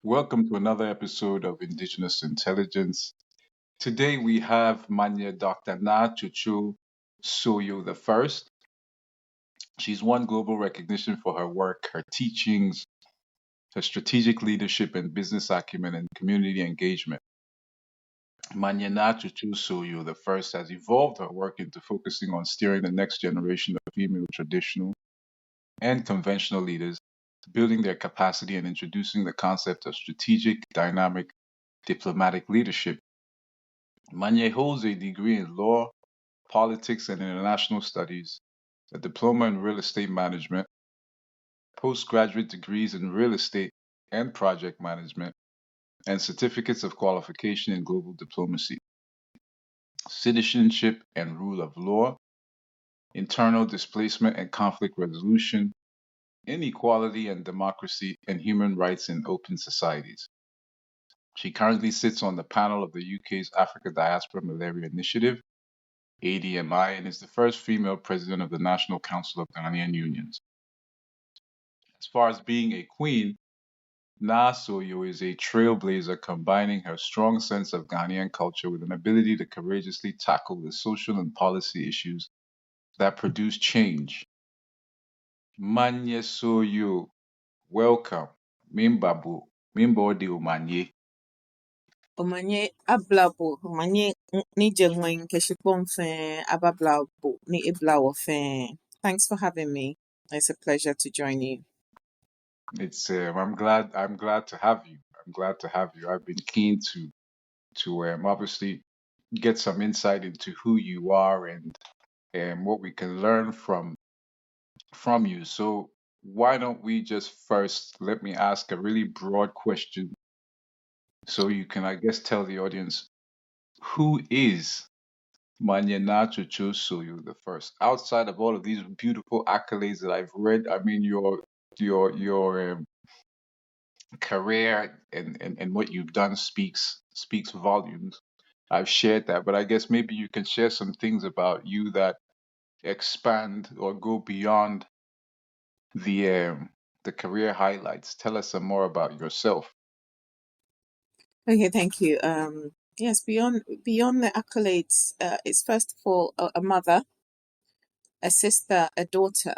Welcome to another episode of Indigenous Intelligence. Today we have Manye Dr. Naa Tsotsoo Soyoo the first. She's won global recognition for her work, her teachings, her strategic leadership and business acumen and community engagement. Manye Naa Tsotsoo Soyoo the first has evolved her work into focusing on steering the next generation of female traditional and conventional leaders, building their capacity and introducing the concept of strategic, dynamic, diplomatic leadership. Manye holds a degree in law, politics, and international studies, a diploma in real estate management, postgraduate degrees in real estate and project management, and certificates of qualification in global diplomacy, citizenship and rule of law, internal displacement and conflict resolution, inequality and democracy, and human rights in open societies. She currently sits on the panel of the UK's Africa Diaspora Malaria Initiative ADMI, and is the first female president of the National Council of Ghanaian Unions. As far as being a queen, Naa Soyo is a trailblazer combining her strong sense of Ghanaian culture with an ability to courageously tackle the social and policy issues that produce change. Manye Soyo, welcome. Mimbabu, Mimbo de Umanye. Omanye ablabo, omanye ni jengwen keshipon fin abablabo ni iblawo fin. Thanks for having me. It's a pleasure to join you. I'm glad to have you. I'm glad to have you. I've been keen to obviously get some insight into who you are and what we can learn from you. So why don't we just first let me ask a really broad question so you can, I guess, tell the audience who is Manye Naa Tsotsoo Soyoo the first? Outside of all of these beautiful accolades that I've read, I mean your career and what you've done speaks volumes. I've shared that, but I guess maybe you can share some things about you that expand or go beyond the career highlights. Tell us some more about yourself. Okay, thank you. Yes, beyond the accolades, it's first of all a mother, a sister, a daughter,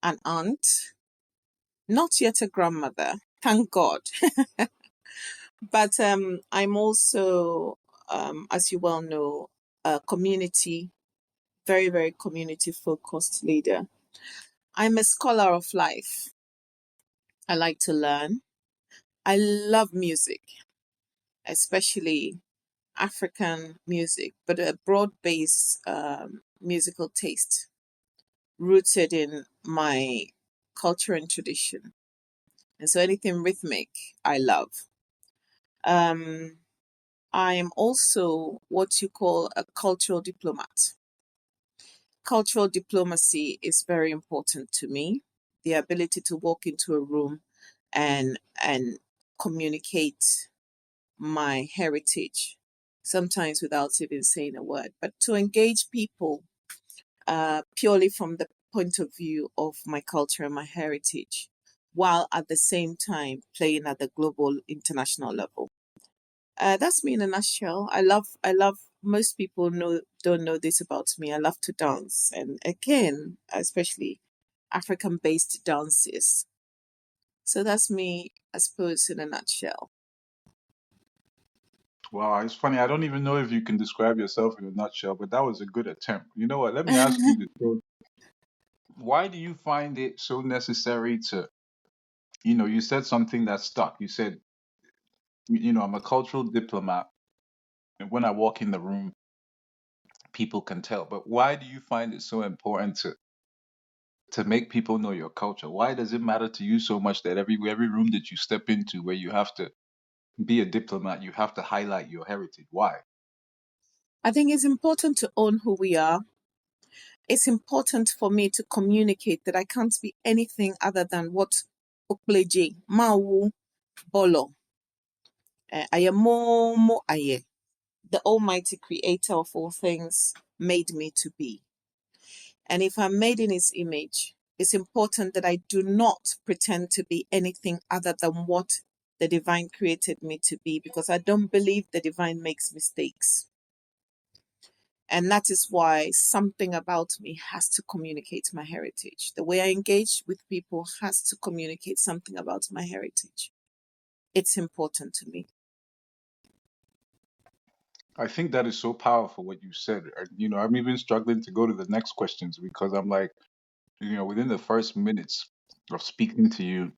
an aunt, not yet a grandmother, thank God. But I'm also, as you well know, a community, very community focused leader. I'm a scholar of life. I like to learn. I love music, especially African music, but a broad based musical taste rooted in my culture and tradition. And so anything rhythmic, I love. Um, I am also what you call a cultural diplomat. Cultural diplomacy is very important to me. The ability to walk into a room and communicate my heritage, sometimes without even saying a word, but to engage people purely from the point of view of my culture and my heritage, while at the same time playing at the global international level. That's me in a nutshell. I love. Most people don't know this about me. I love to dance, and again, especially African-based dances. So that's me, I suppose, in a nutshell. Wow, it's funny. I don't even know if you can describe yourself in a nutshell, but that was a good attempt. You know what? Let me ask you this. So why do you find it so necessary to, you said something that stuck. You said, I'm a cultural diplomat, and when I walk in the room, people can tell. But why do you find it so important to make people know your culture? Why does it matter to you so much that every room that you step into where you have to be a diplomat, you have to highlight your heritage? Why? I think it's important to own who we are. It's important for me to communicate that I can't be anything other than what Okleji, Mawu, Bolo, Ayamomo Aye, the Almighty Creator of all things, made me to be. And if I'm made in His image, it's important that I do not pretend to be anything other than what the divine created me to be, because I don't believe the divine makes mistakes. And that is why something about me has to communicate my heritage. The way I engage with people has to communicate something about my heritage. It's important to me. I think that is so powerful what you said. I'm even struggling to go to the next questions because I'm like, within the first minutes of speaking to you,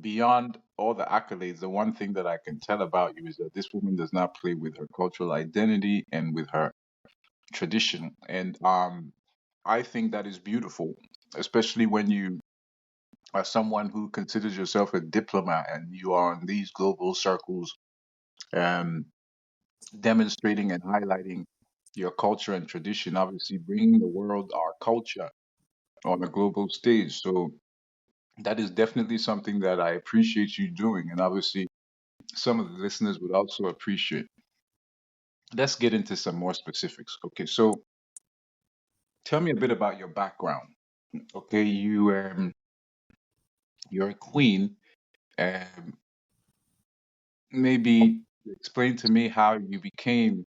beyond all the accolades, the one thing that I can tell about you is that this woman does not play with her cultural identity and with her tradition. And I think that is beautiful, especially when you are someone who considers yourself a diplomat and you are in these global circles, um, demonstrating and highlighting your culture and tradition, obviously bringing the world our culture on a global stage. So that is definitely something that I appreciate you doing. And obviously, some of the listeners would also appreciate. Let's get into some more specifics. Okay, so tell me a bit about your background. Okay, you're a queen. Um, Maybe explain to me how you became.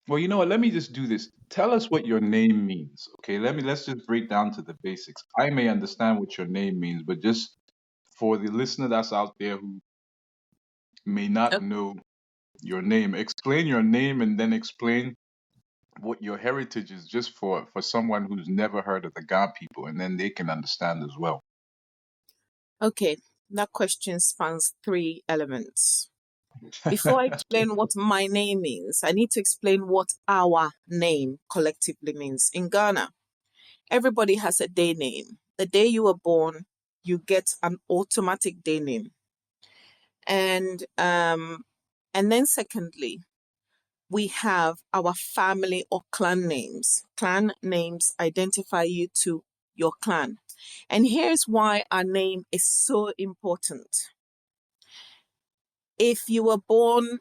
Well, you know what? Let me just do this. Tell us what your name means. Okay, let's just break down to the basics. I may understand what your name means, but just for the listener that's out there who may not know your name, explain your name and then explain what your heritage is, just for someone who's never heard of the Ga people, and then they can understand as well. Okay, that question spans three elements. Before I explain what my name means, I need to explain what our name collectively means. In Ghana, everybody has a day name. The day you were born, you get an automatic day name. And then secondly, we have our family or clan names. Clan names identify you to your clan. And here's why our name is so important. If you were born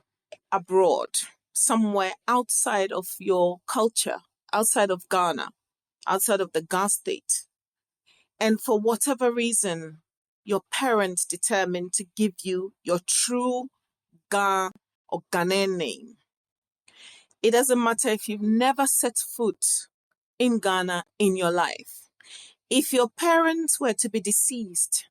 abroad, somewhere outside of your culture, outside of Ghana, outside of the Ga state, and for whatever reason, your parents determined to give you your true Ga or Ghanaian name, it doesn't matter if you've never set foot in Ghana in your life. If your parents were to be deceased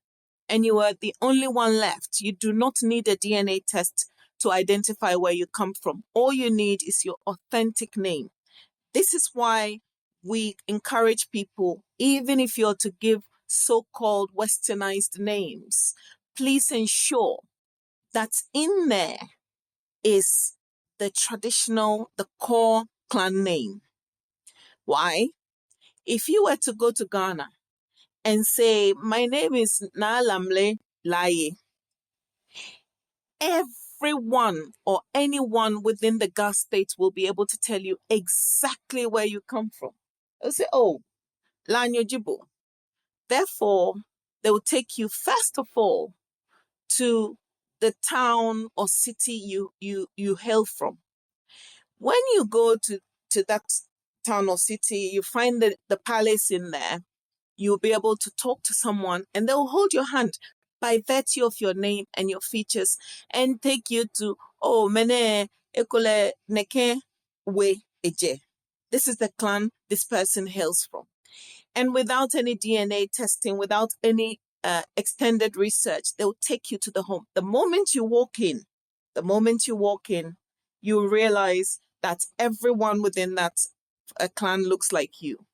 and you were the only one left, you do not need a DNA test to identify where you come from. All you need is your authentic name. This is why we encourage people, even if you're to give so-called westernized names, please ensure that in there is the traditional, the core clan name. Why? If you were to go to Ghana and say, my name is Nalamle Laye, everyone or anyone within the Ga state will be able to tell you exactly where you come from. They'll say, oh, Lanyo Jibo. Therefore, they will take you first of all to the town or city you hail from. When you go to that town or city, you find the palace in there, you'll be able to talk to someone and they'll hold your hand by virtue of your name and your features and take you to, oh, mene ekole neke we eje. This is the clan this person hails from. And without any DNA testing, without any extended research, they'll take you to the home. The moment you walk in, you realize that everyone within that clan looks like you.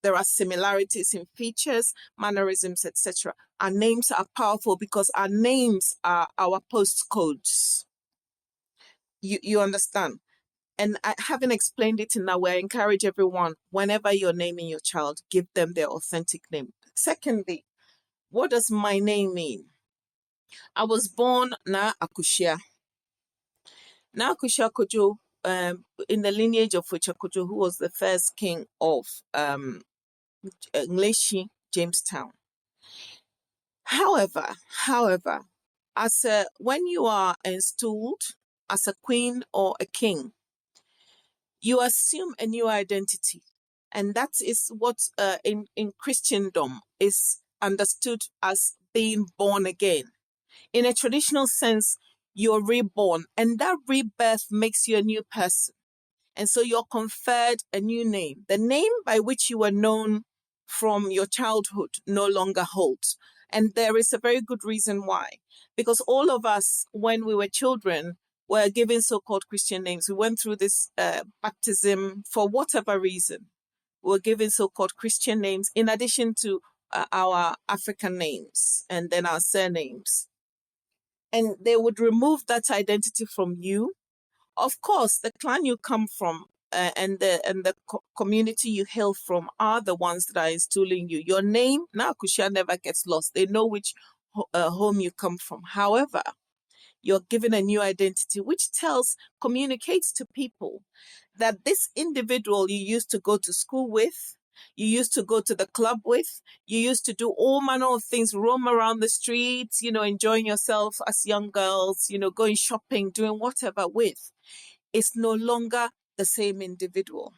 There are similarities in features, mannerisms, etc. Our names are powerful because our names are our postcodes. You understand? And having explained it in that way, I encourage everyone, whenever you're naming your child, give them their authentic name. Secondly, what does my name mean? I was born Na Akushia. Na Akushia Kojo, in the lineage of Fuchakojo, who was the first king of Ngleshi, Jamestown. However, when you are installed as a queen or a king, you assume a new identity. And that is what in Christendom is understood as being born again. In a traditional sense, you're reborn, and that rebirth makes you a new person. And so you're conferred a new name. The name by which you were known from your childhood no longer holds. And there is a very good reason why. Because all of us, when we were children, were given so called Christian names. We went through this baptism for whatever reason. We were given so called Christian names in addition to our African names and then our surnames. And they would remove that identity from you. Of course, the clan you come from and the community you hail from are the ones that are instilling you. Your name, now Kusha, never gets lost. They know which home you come from. However, you're given a new identity, which communicates to people that this individual you used to go to school with, you used to go to the club with, you used to do all manner of things, roam around the streets, enjoying yourself as young girls, going shopping, doing whatever with, is no longer the same individual.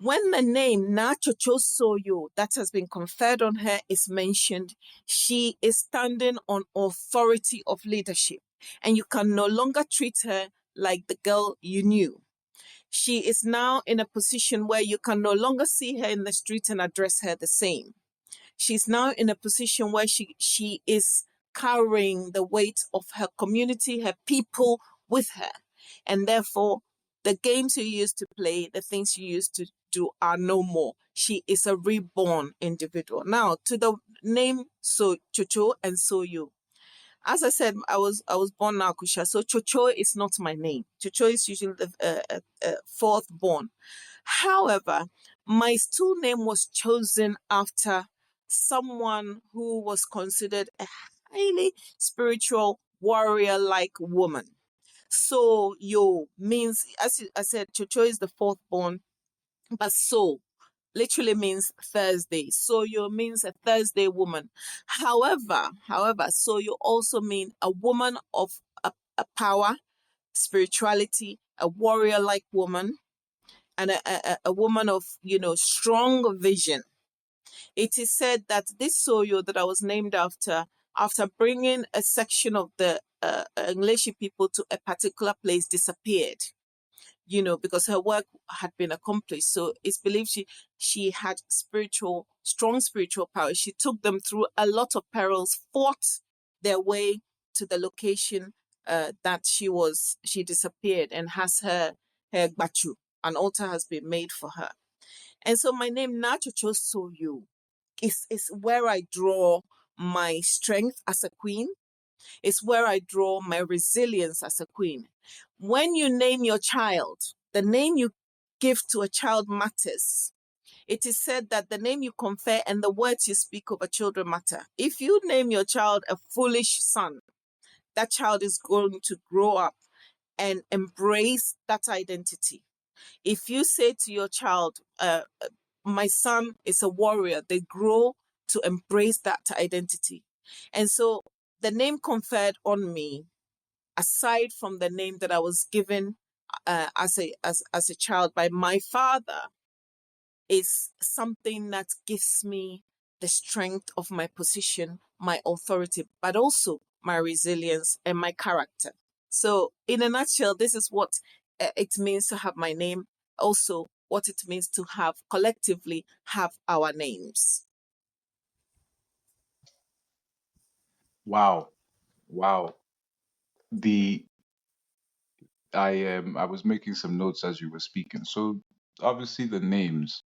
When the name Naa Tsotsoo Soyoo that has been conferred on her is mentioned, she is standing on authority of leadership, and you can no longer treat her like the girl you knew. She is now in a position where you can no longer see her in the street and address her the same. She's now in a position where she is carrying the weight of her community, her people with her. And therefore, the games you used to play, the things you used to do are no more. She is a reborn individual. Now, to the name Tsotsoo and Soyoo. As I said, I was born now Kusha, so Tsotsoo is not my name. Tsotsoo is usually the fourth born. However, my stool name was chosen after someone who was considered a highly spiritual warrior-like woman. So yo means, as I said, Tsotsoo is the fourth born, but so literally means Thursday. So you means a Thursday woman. However, so you also mean a woman of a power, spirituality, a warrior-like woman, and a woman of, strong vision. It is said that this Soyo that I was named after bringing a section of the English people to a particular place, disappeared, because her work had been accomplished. So it's believed she had strong spiritual power. She took them through a lot of perils, fought their way to the location that she disappeared, and has her bachu. An altar has been made for her. And so my name Naa Tsotsoo Soyoo is where I draw my strength as a queen. It's where I draw my resilience as a queen. When you name your child, the name you give to a child matters. It is said that the name you confer and the words you speak over children matter. If you name your child a foolish son, that child is going to grow up and embrace that identity. If you say to your child, my son is a warrior, they grow to embrace that identity. And so the name conferred on me, aside from the name that I was given as a child by my father, is something that gives me the strength of my position, my authority, but also my resilience and my character. So, in a nutshell, this is what it means to have my name. Also, what it means to have collectively have our names. Wow, wow. The I was making some notes as you were speaking. So obviously the names.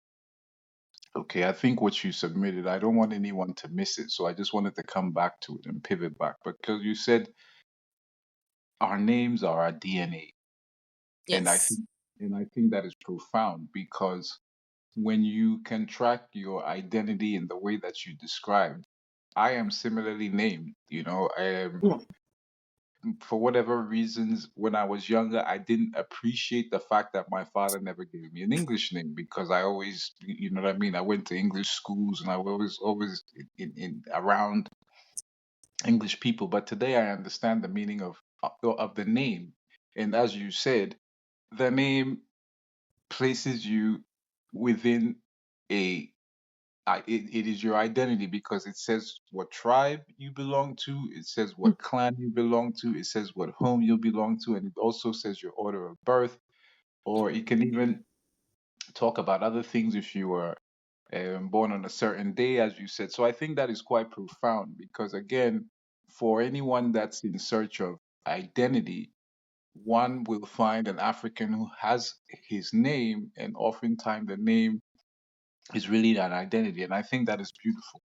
Okay, I think what you submitted, I don't want anyone to miss it. So I just wanted to come back to it and pivot back because you said our names are our DNA. And I Yes. think that is profound because when you can track your identity in the way that you described, I am similarly named. Yeah. For whatever reasons, when I was younger, I didn't appreciate the fact that my father never gave me an English name because I always, you know what I mean. I went to English schools and I was always in around English people. But today, I understand the meaning of the name, and as you said, the name places you within a it is your identity because it says what tribe you belong to, it says Mm. what clan you belong to, it says what home you belong to, and it also says your order of birth, or it can even talk about other things if you were born on a certain day, as you said. So I think that is quite profound because, again, for anyone that's in search of identity, one will find an African who has his name, and oftentimes the name is really an identity. And I think that is beautiful.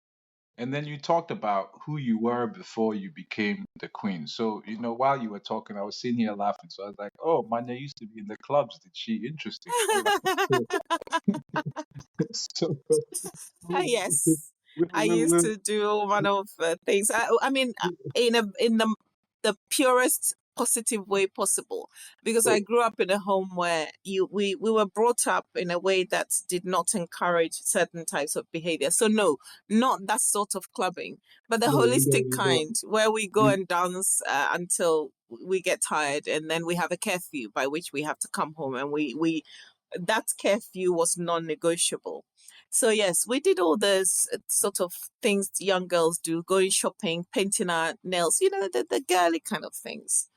And then you talked about who you were before you became the queen. So, while you were talking, I was sitting here laughing. So I was like, oh, Manya used to be in the clubs. Did she? Interesting. I was like, so, Yes, I used we- to do one of the things. I mean, in the purest positive way possible, because I grew up in a home where we were brought up in a way that did not encourage certain types of behavior. So no, not that sort of clubbing, but the no, holistic you don't. kind where we go You, and dance until we get tired, and then we have a curfew by which we have to come home, and we that curfew was non-negotiable. So yes, we did all those sort of things young girls do, going shopping, painting our nails, the girly kind of things.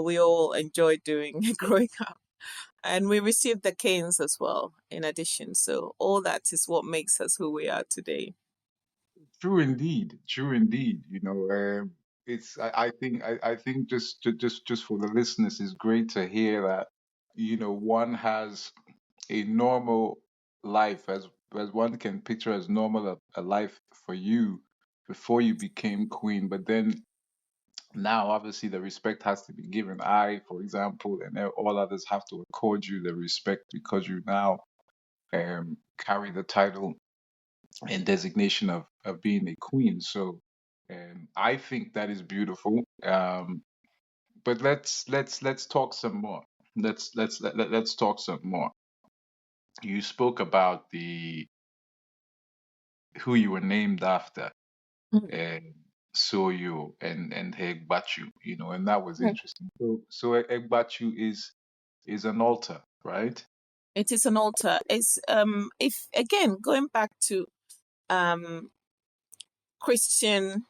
We all enjoyed doing growing up. And we received the canes as well, in addition. So all that is what makes us who we are today. True indeed. True indeed. It's. I think just for the listeners, it's great to hear that. One has a normal life as one can picture as normal a life for you before you became queen, but then now obviously the respect has to be given. I, for example, and all others have to accord you the respect because you now carry the title and designation of being a queen. So I think that is beautiful. But let's talk some more. Let's talk some more. You spoke about the who you were named after, Mhm. uh, Soyo and Egbachu, and that was Mhm. interesting. So Egbachu is an altar, right? It is an altar. It's if again going back to um Christian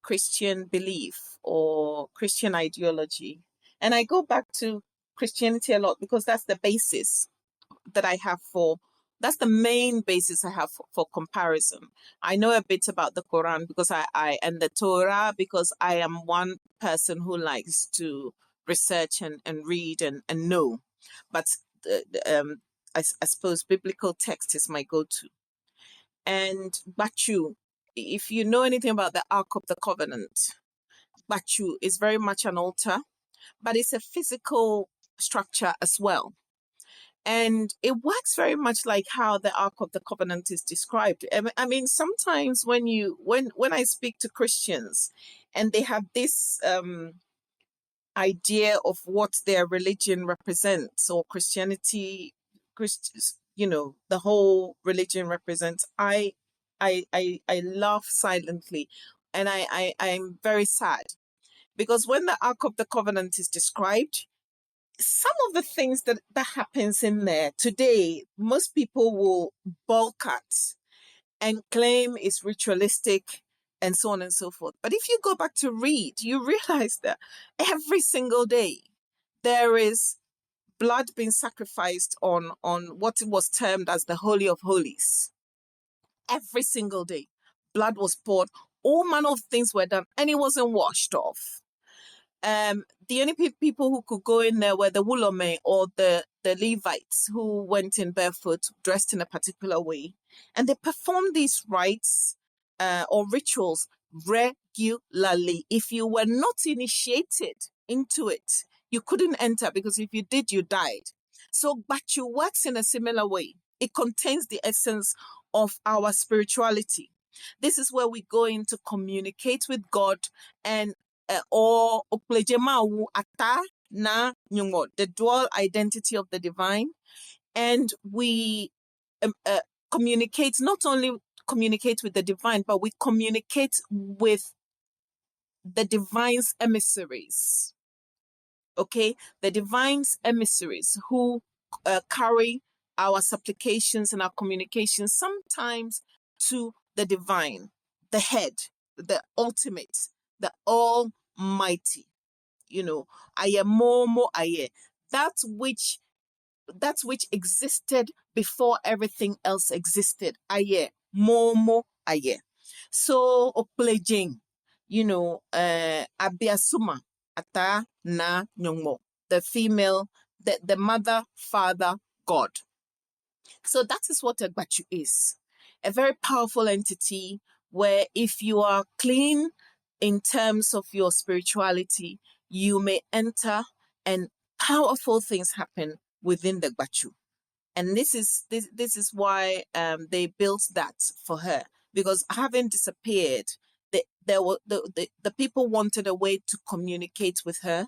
Christian belief or Christian ideology. And I go back to Christianity a lot because that's the basis that I have that's the main basis I have for comparison. I know a bit about the Quran because and the Torah because I am one person who likes to research and read and know. But I suppose biblical text is my go-to. And Bachu, if you know anything about the Ark of the Covenant, Bachu is very much an altar, but it's a physical structure as well. And it works very much like how the Ark of the Covenant is described. I mean, sometimes when I speak to Christians and they have this idea of what their religion represents or Christianity, the whole religion represents, I laugh silently, and I'm very sad because when the Ark of the Covenant is described, some of the things that happens in there today, most people will balk at and claim it's ritualistic and so on and so forth. But if you go back to read, you realize that every single day there is blood being sacrificed on what was termed as the Holy of Holies. Every single day, blood was poured. All manner of things were done, and it wasn't washed off. The only people who could go in there were the Wulome or the Levites who went in barefoot, dressed in a particular way, and they performed these rites or rituals regularly. If you were not initiated into it, you couldn't enter because if you did, you died. So Bachu works in a similar way. It contains the essence of our spirituality. This is where we go in to communicate with God and or oklejema ata na nyungo, the dual identity of the divine, and we um, uh, not only communicate with the divine, but we communicate with the divine's emissaries. Okay, the divine's emissaries who carry our supplications and our communications sometimes to the divine, the head, the ultimate, the almighty. Aye more aye. That which existed before everything else existed. Aye more aye. So oplejing, abiasuma ata na nyongmo, the female, the mother, father, God. So that is what Agbachu is. A very powerful entity where if you are clean in terms of your spirituality, you may enter and powerful things happen within the Agbachu. And this is why they built that for her, because having disappeared, the people wanted a way to communicate with her,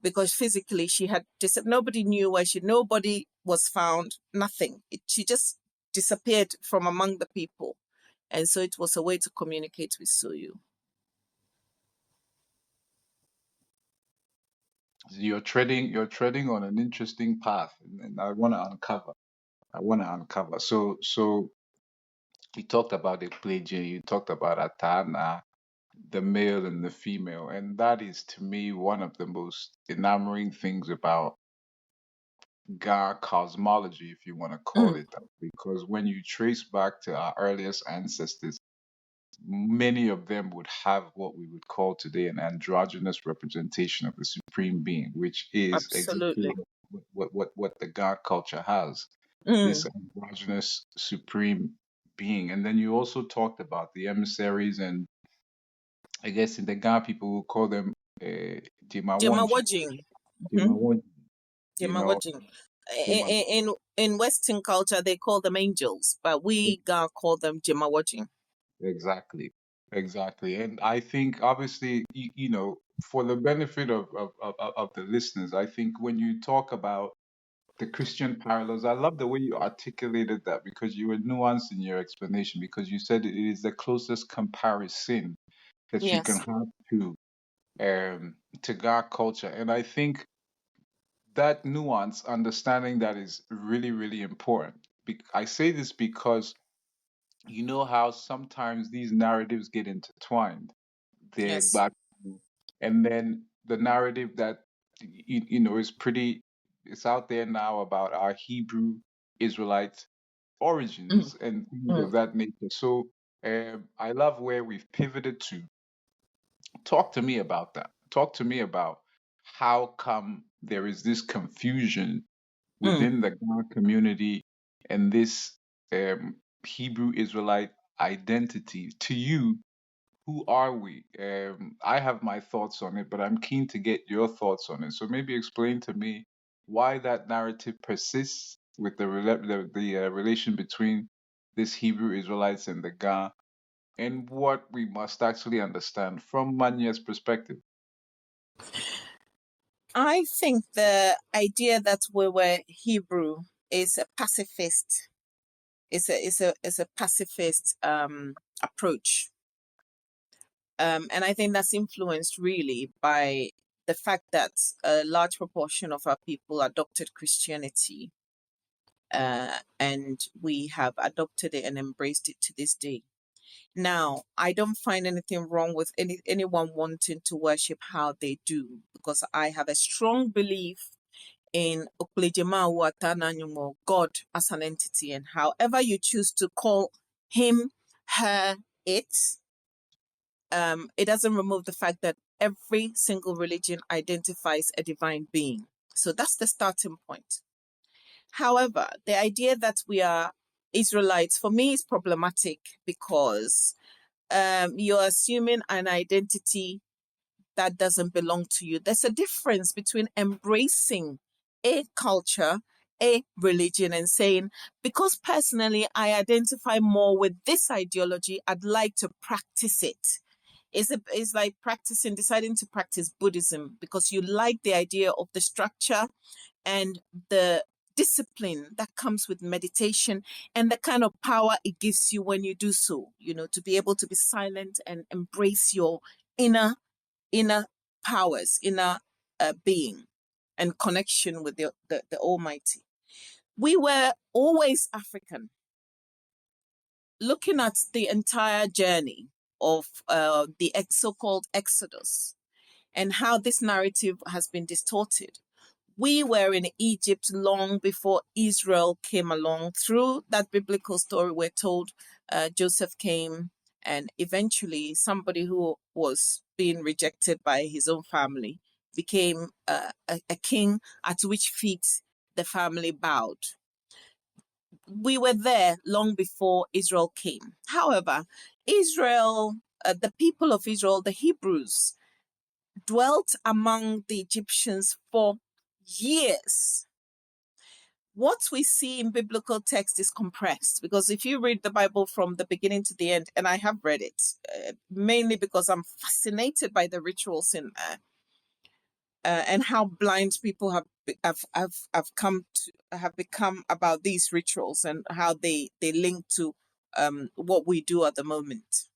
because physically she had nobody knew where nobody was found, nothing. She just disappeared from among the people. And so it was a way to communicate with Soyoo. You're treading on an interesting path, and I want to uncover. So you talked about the pledging, you talked about Atana, the male and the female, and that is to me one of the most enamoring things about Ga cosmology, if you want to call Mm, it that, because when you trace back to our earliest ancestors, many of them would have what we would call today an androgynous representation of the supreme being, which is exactly absolutely. what the God culture has, this Mm, androgynous supreme being. And then you also talked about the emissaries, and I guess in the Ga people will call them Jemawanji, Jemawajing. Mm-hmm. Jemawanji, you know, Jemawajing. Jema, In Western culture, they call them angels, but we Ga call them Jemawajing. exactly, exactly. And I think obviously, for the benefit of the listeners, I think when you talk about the Christian parallels, I love the way you articulated that because you were nuanced in your explanation because you said it is the closest comparison that you can Yes, have to God culture. And I think that nuance, understanding that is really, really important. I say this because you know how sometimes these narratives get intertwined. They're yes. back, and then the narrative that is pretty, it's out there now about our Hebrew Israelite Mm, origins and things mm, of that nature. So I love where we've pivoted to. Talk to me about that. Talk to me about how come there is this confusion mm. within the Ghana community and this Hebrew Israelite identity. To you, who are we? I have my thoughts on it, but I'm keen to get your thoughts on it. So maybe explain to me why that narrative persists with the relation between this Hebrew Israelites and the Ga, and what we must actually understand from Manye's perspective. I think the idea that we were Hebrew is a pacifist. It's a pacifist approach, and I think that's influenced really by the fact that a large proportion of our people adopted Christianity, and we have adopted it and embraced it to this day. Now, I don't find anything wrong with anyone wanting to worship how they do, because I have a strong belief in Oklejema Watananyumo, God as an entity, and however you choose to call him, her, it doesn't remove the fact that every single religion identifies a divine being. So that's the starting point. However, the idea that we are Israelites for me is problematic because you're assuming an identity that doesn't belong to you. There's a difference between embracing a culture, a religion, and saying, because personally I identify more with this ideology, I'd like to practice it. It's like deciding to practice Buddhism because you like the idea of the structure and the discipline that comes with meditation and the kind of power it gives you when you do so, to be able to be silent and embrace your inner powers, inner being and connection with the Almighty. We were always African. Looking at the entire journey of the so-called Exodus and how this narrative has been distorted. We were in Egypt long before Israel came along. Through that biblical story, we're told Joseph came, and eventually somebody who was being rejected by his own family became a king, at which feet the family bowed. We were there long before Israel came. However, Israel, the people of Israel, the Hebrews, dwelt among the Egyptians for years. What we see in biblical text is compressed, because if you read the Bible from the beginning to the end, and I have read it, mainly because I'm fascinated by the rituals in there, and how blind people have become about these rituals and how they link to what we do at the moment.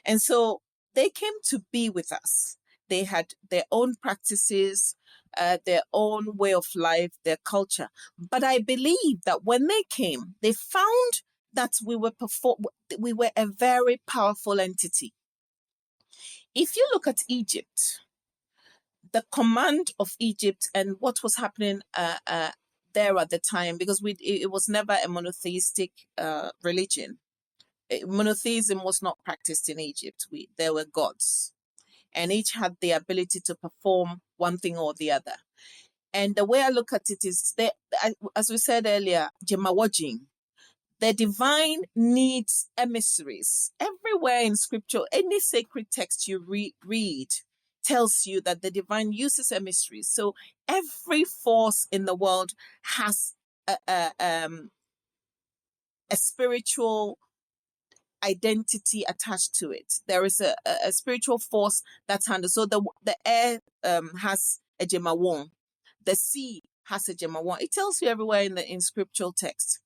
And so they came to be with us. They had their own practices, their own way of life, their culture. But I believe that when they came, they found that we were a very powerful entity. If you look at Egypt, the command of Egypt and what was happening there at the time, because it was never a monotheistic religion. Monotheism was not practiced in Egypt. There were gods, and each had the ability to perform one thing or the other. And the way I look at it is that, as we said earlier, Jemawajin, the divine needs emissaries. Everywhere in scripture, any sacred text you read tells you that the divine uses emissaries. So every force in the world has a spiritual identity attached to it. There is a spiritual force that's handled. So the air has a Jemawon, the sea has a Jemawon. It tells you everywhere in scriptural text.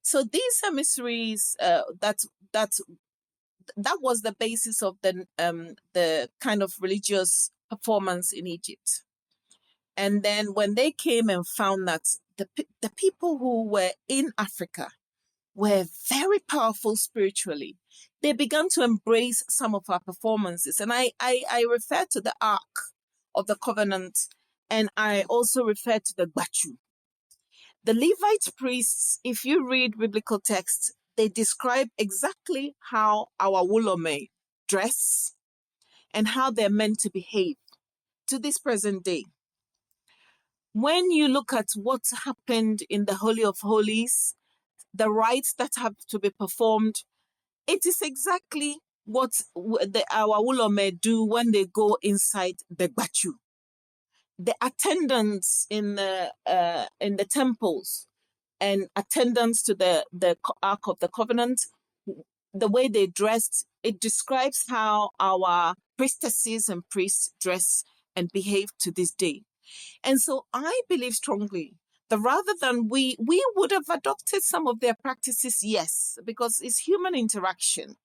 So these emissaries, that was the basis of the kind of religious performance in Egypt. And then when they came and found that the people who were in Africa were very powerful spiritually, they began to embrace some of our performances. And I refer to the Ark of the Covenant, and I also refer to the Bachu. The Levite priests, if you read biblical texts, they describe exactly how our Wulome dress and how they're meant to behave to this present day. When you look at what happened in the Holy of Holies, the rites that have to be performed, it is exactly what our Wulome do when they go inside the Bachu. The attendants in the temples and attendants to the Ark of the Covenant, the way they dressed, it describes how our priestesses and priests dress and behave to this day. And so I believe strongly that rather than we would have adopted some of their practices, yes, because it's human interaction.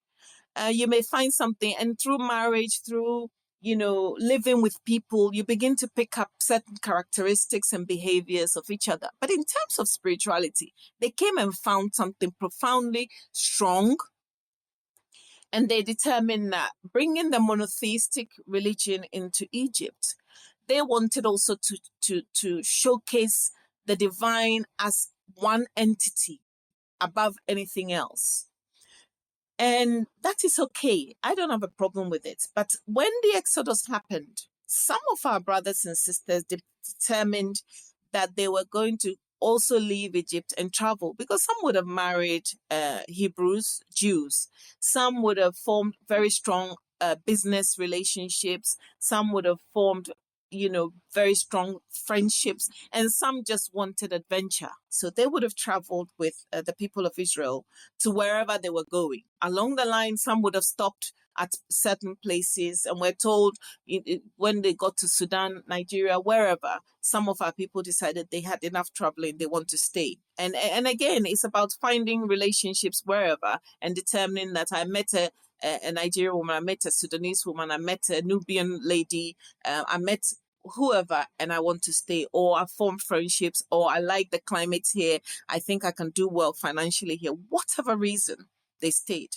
You may find something, and through marriage, through living with people, you begin to pick up certain characteristics and behaviors of each other. But in terms of spirituality, they came and found something profoundly strong, and they determined that bringing the monotheistic religion into Egypt, they wanted also to showcase the divine as one entity above anything else. And that is okay. I don't have a problem with it. But when the Exodus happened, some of our brothers and sisters determined that they were going to also leave Egypt and travel, because some would have married Hebrews, Jews. Some would have formed very strong business relationships. Some would have formed very strong friendships, and some just wanted adventure. So they would have traveled with the people of Israel to wherever they were going. Along the line, some would have stopped at certain places, and we're told when they got to Sudan, Nigeria, wherever, some of our people decided they had enough traveling, they want to stay. And again, it's about finding relationships wherever and determining that I met a Nigerian woman, I met a Sudanese woman, I met a Nubian lady, I met whoever and I want to stay, or I form friendships, or I like the climate here. I think I can do well financially here. Whatever reason, they stayed.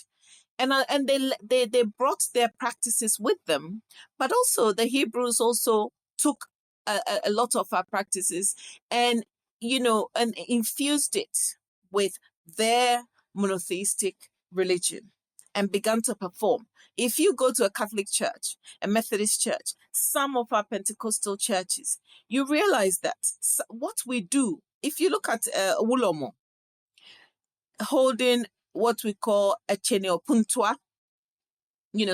And they brought their practices with them, but also the Hebrews also took a lot of our practices and and infused it with their monotheistic religion and began to perform. If you go to a Catholic church, a Methodist church, some of our Pentecostal churches, you realize that what we do, if you look at Wulomo holding what we call a chenio puntua,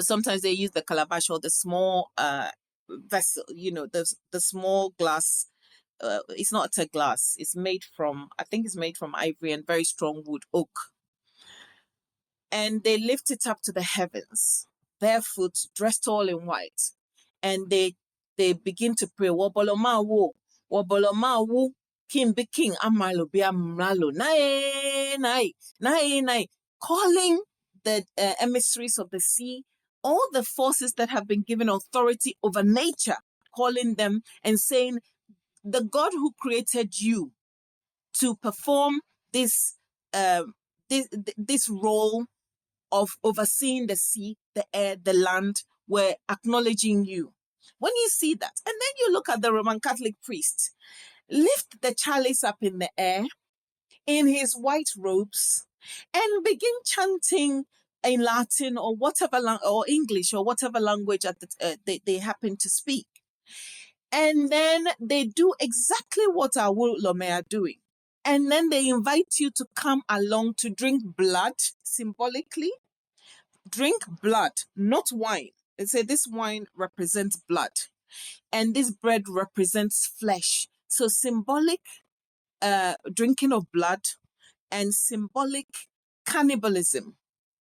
sometimes they use the calabash or the small vessel, the small glass. It's not a glass. It's made from, I think it's made from ivory and very strong wood, oak. And they lift it up to the heavens, barefoot, dressed all in white. And they begin to pray, Wobolomawo, Wobolomawo, King be king, Amalo be Amalo, Nae, Nae, Nae, Nae, calling the emissaries of the sea, all the forces that have been given authority over nature, calling them and saying, the God who created you to perform this this role of overseeing the sea, the air, the land, we're acknowledging you. When you see that, and then you look at the Roman Catholic priest, lift the chalice up in the air in his white robes and begin chanting in Latin or whatever, or English or whatever language they happen to speak. And then they do exactly what our Lome are doing. And then they invite you to come along to drink blood symbolically. Drink blood, not wine. They say this wine represents blood and this bread represents flesh. So symbolic drinking of blood and symbolic cannibalism.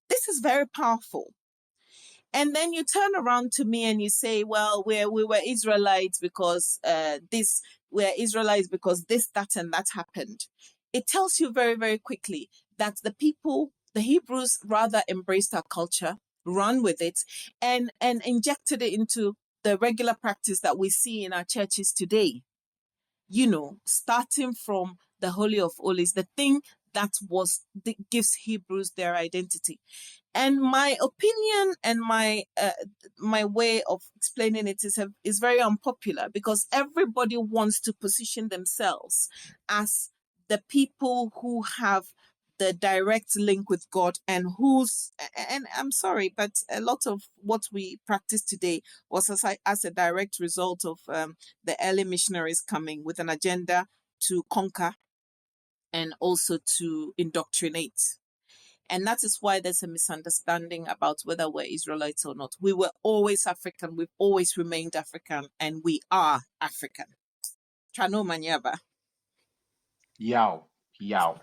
This is very powerful. And then you turn around to me and you say, well, we were Israelites because we're Israelites because this, that, and that happened. It tells you very, very quickly that the Hebrews rather embraced our culture, run with it, and injected it into the regular practice that we see in our churches today. Starting from the Holy of Holies, the thing that gives Hebrews their identity. And my opinion and my way of explaining it is very unpopular because everybody wants to position themselves as the people who have the direct link with God and I'm sorry, but a lot of what we practice today was as a direct result of the early missionaries coming with an agenda to conquer and also to indoctrinate. And that is why there's a misunderstanding about whether we're Israelites or not. We were always African. We've always remained African, and we are African. Chano Manyaba. Yow, yow,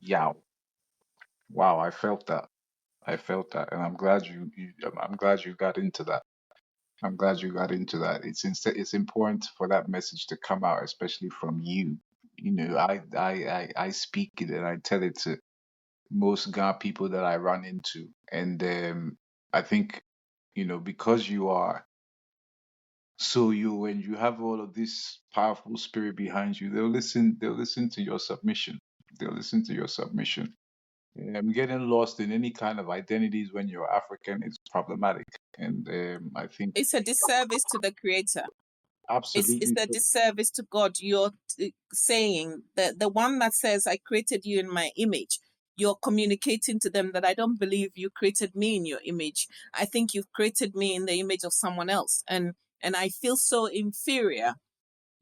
yow. Wow, I felt that. I felt that, and I'm glad I'm glad you got into that. I'm glad you got into that. It's important for that message to come out, especially from you. I speak it and I tell it to most Ga people that I run into, and I think because you are and you have all of this powerful spirit behind you, they'll listen. They'll listen to your submission. They'll listen to your submission. Getting lost in any kind of identities when you're African is problematic, and I think It's a disservice to the Creator. It's absolutely. a disservice to God. You're saying that the one that says, I created you in my image, you're communicating to them that I don't believe you created me in your image. I think you've created me in the image of someone else. And I feel so inferior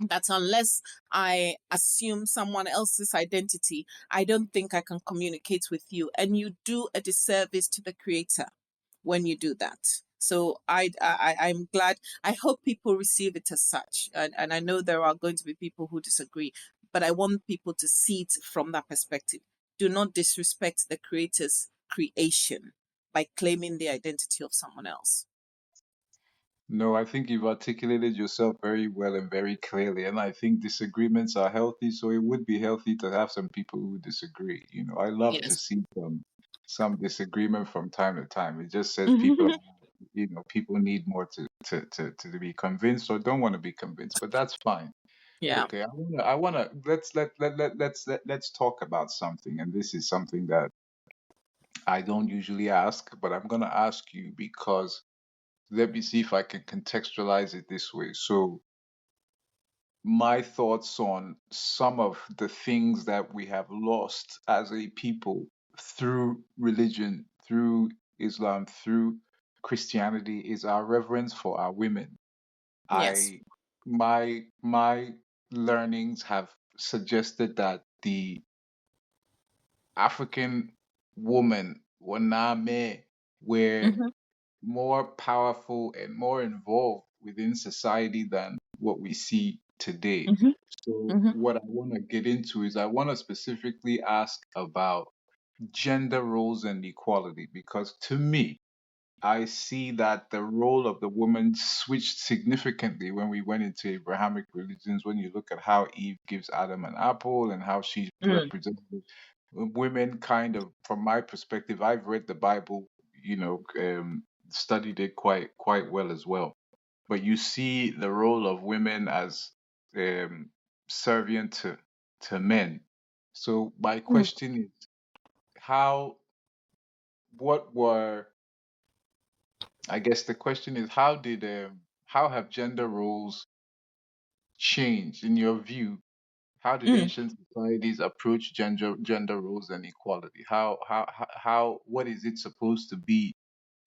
that unless I assume someone else's identity, I don't think I can communicate with you. And you do a disservice to the Creator when you do that. So I'm glad. I hope people receive it as such. And I know there are going to be people who disagree, but I want people to see it from that perspective. Do not disrespect the Creator's creation by claiming the identity of someone else. No, I think you've articulated yourself very well and very clearly, and I think disagreements are healthy. So it would be healthy to have some people who disagree. I love to Yes. see some disagreement from time to time. It just says people. people need more to be convinced or don't want to be convinced, but that's fine. Yeah. Okay, I wanna let's talk about something, and this is something that I don't usually ask, but I'm gonna ask you because let me see if I can contextualize it this way. So my thoughts on some of the things that we have lost as a people through religion, through Islam, through Christianity is our reverence for our women. Yes. I my learnings have suggested that the African woman, Waname, were Mm-hmm. more powerful and more involved within society than what we see today. Mm-hmm. So, Mm-hmm. what I want to get into is I want to specifically ask about gender roles and equality because to me, I see that the role of the woman switched significantly when we went into Abrahamic religions. When you look at how Eve gives Adam an apple and how she's Mm. represented, women kind of, from my perspective, I've read the Bible, studied it quite well as well. But you see the role of women as um, servient to men. So my Mm. question is, how what were I guess the question is how have gender roles changed in your view? How did Mm. ancient societies approach gender roles and equality? How what is it supposed to be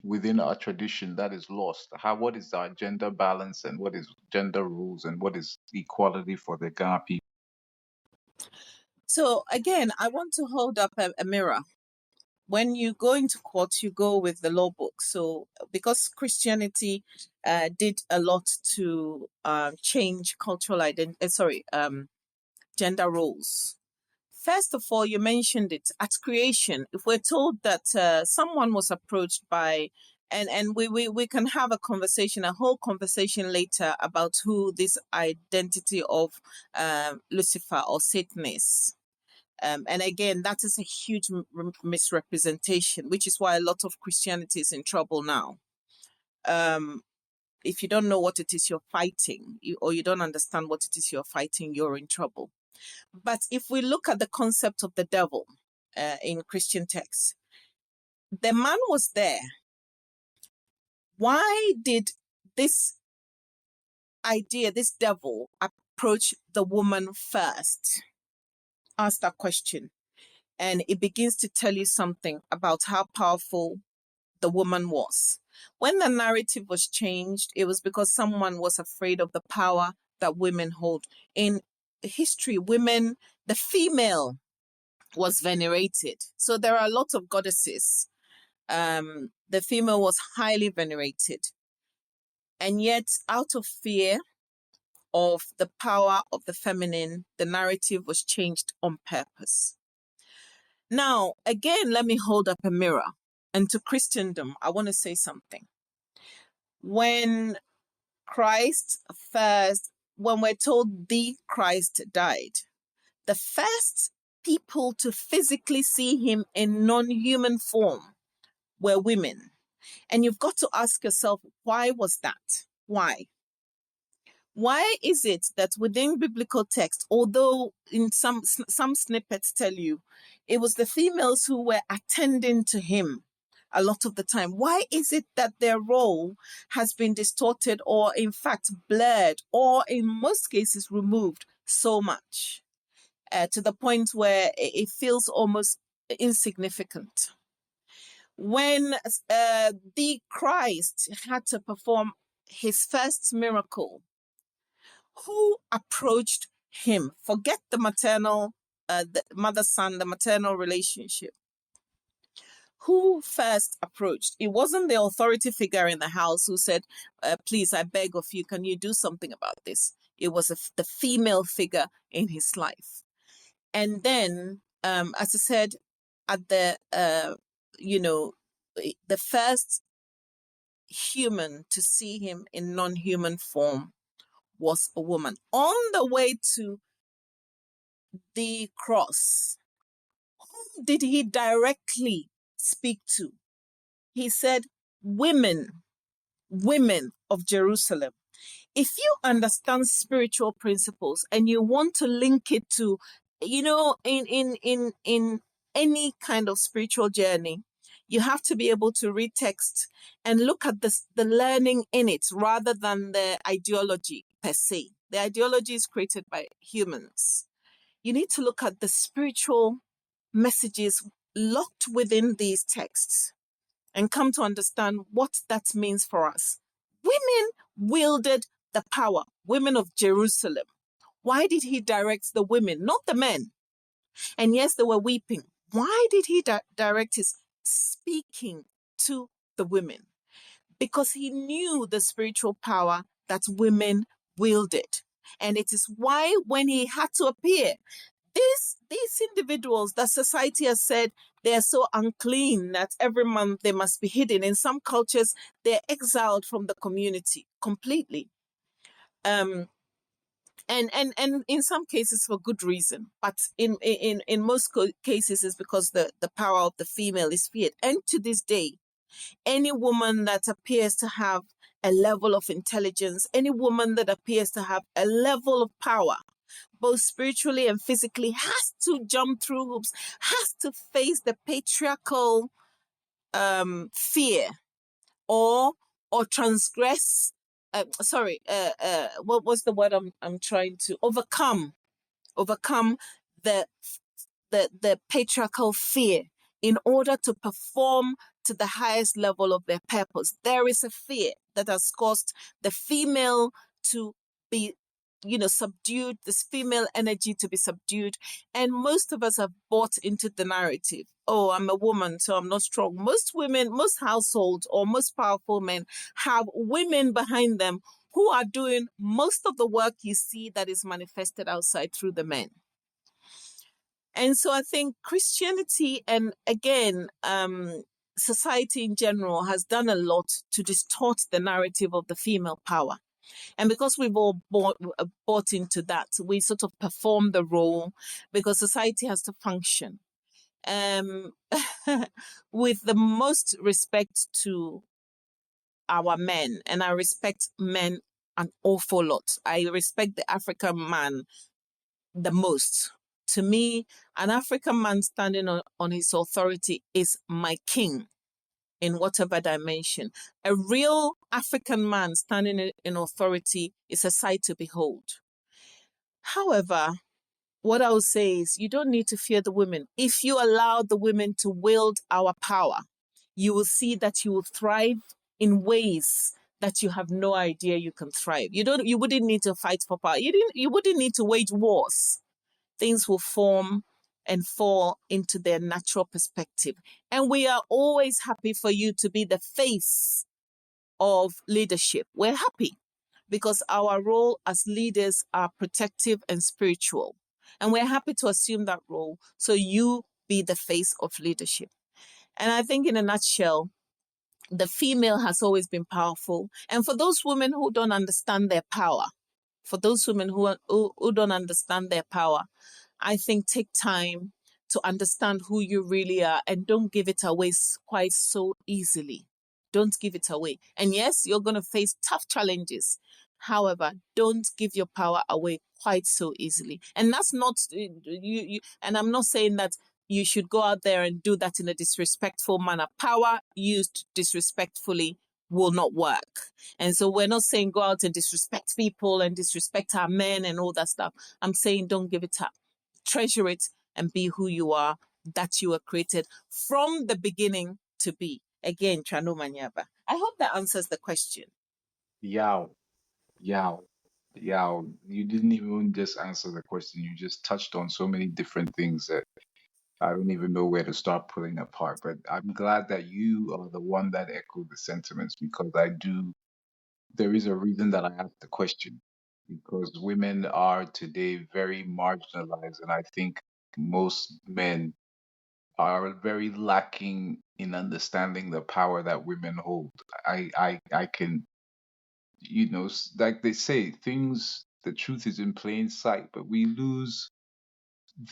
within our tradition that is lost? What is our gender balance and what is gender rules and what is equality for the Ghana people? So again, I want to hold up a mirror. When you go into court, you go with the law book. So because Christianity did a lot to change cultural identity, gender roles. First of all, you mentioned it at creation. If we're told that someone was approached by, and we can have a conversation, a whole conversation later about who this identity of Lucifer or Satan is. And again, that is a huge misrepresentation, which is why a lot of Christianity is in trouble now. Um, if you don't know what it is you're fighting, or you don't understand what it is you're fighting, you're in trouble. But if we look at the concept of the devil in Christian texts, the man was there. Why did this idea, this devil, approach the woman first? Ask that question. And it begins to tell you something about how powerful the woman was. When the narrative was changed, it was because someone was afraid of the power that women hold. In history, women, the female was venerated. So there are a lot of goddesses. The female was highly venerated. And yet, out of fear of the power of the feminine, the narrative was changed on purpose. Now, again, let me hold up a mirror. And to Christendom, I want to say something. When Christ first, when we're told the Christ died, the first people to physically see him in non-human form were women. And you've got to ask yourself, why was that? Why? Why is it that within biblical text, although in some snippets tell you it was the females who were attending to him a lot of the time, why is it that their role has been distorted or in fact blurred or in most cases removed so much to the point where it feels almost insignificant? When the Christ had to perform his first miracle, who approached him? Forget the maternal, the mother-son, the maternal relationship. Who first approached? It wasn't the authority figure in the house who said, please, I beg of you, can you do something about this? It was the female figure in his life. And then, as I said, at the first human to see him in non-human form was a woman. On the way to the cross, whom did he directly speak to? He said, women. women of Jerusalem. If you understand spiritual principles and you want to link it to, in any kind of spiritual journey, you have to be able to read text and look at the learning in it rather than the ideology per se. The ideology is created by humans. You need to look at the spiritual messages locked within these texts and come to understand what that means for us. Women wielded the power, women of Jerusalem. Why did he direct the women, not the men? And yes, they were weeping. Why did he direct his speaking to the women? Because he knew the spiritual power that women wielded. And it is why when he had to appear, these individuals that society has said they are so unclean that every month they must be hidden. In some cultures, they're exiled from the community completely. Um, and in some cases for good reason, but in most cases is because the power of the female is feared. And to this day, any woman that appears to have a level of intelligence, any woman that appears to have a level of power, both spiritually and physically, has to jump through hoops, has to face the patriarchal fear or transgress. What was the word I'm trying to overcome the the patriarchal fear in order to perform to the highest level of their purpose. There is a fear that has caused the female to be, subdued, this female energy to be subdued. And most of us have bought into the narrative. Oh, I'm a woman, so I'm not strong. Most women, most households, or most powerful men have women behind them who are doing most of the work you see that is manifested outside through the men. And so I think Christianity and again, society in general has done a lot to distort the narrative of the female power. And because we've all bought into that, we sort of perform the role because society has to function. Um, with the most respect to our men, and I respect men an awful lot. I respect the African man the most. To me, an African man standing on his authority is my king in whatever dimension. A real African man standing in authority is a sight to behold. However, what I would say is you don't need to fear the women. If you allow the women to wield our power, you will see that you will thrive in ways that you have no idea you can thrive. You wouldn't need to fight for power. You wouldn't need to wage wars. Things will form and fall into their natural perspective. And we are always happy for you to be the face of leadership. We're happy because our role as leaders are protective and spiritual. And we're happy to assume that role. So you be the face of leadership. And I think in a nutshell, the female has always been powerful. And for those women who don't understand their power, for those women who don't understand their power, I think take time to understand who you really are and don't give it away quite so easily. Don't give it away. And yes, you're going to face tough challenges. However, don't give your power away quite so easily. And that's not and I'm not saying that you should go out there and do that in a disrespectful manner. Power used disrespectfully will not work. And so we're not saying go out and disrespect people and disrespect our men and all that stuff. I'm saying don't give it up. Treasure it and be who you are, that you were created from the beginning to be. Again, Chano Manyaba. I hope that answers the question. Yow, yow, yow. You didn't even just answer the question. You just touched on so many different things that I don't even know where to start pulling apart. But I'm glad that you are the one that echoed the sentiments because I do. There is a reason that I asked the question because women are today very marginalized, and I think most men are very lacking in understanding the power that women hold. I can, like they say, the truth is in plain sight, but we lose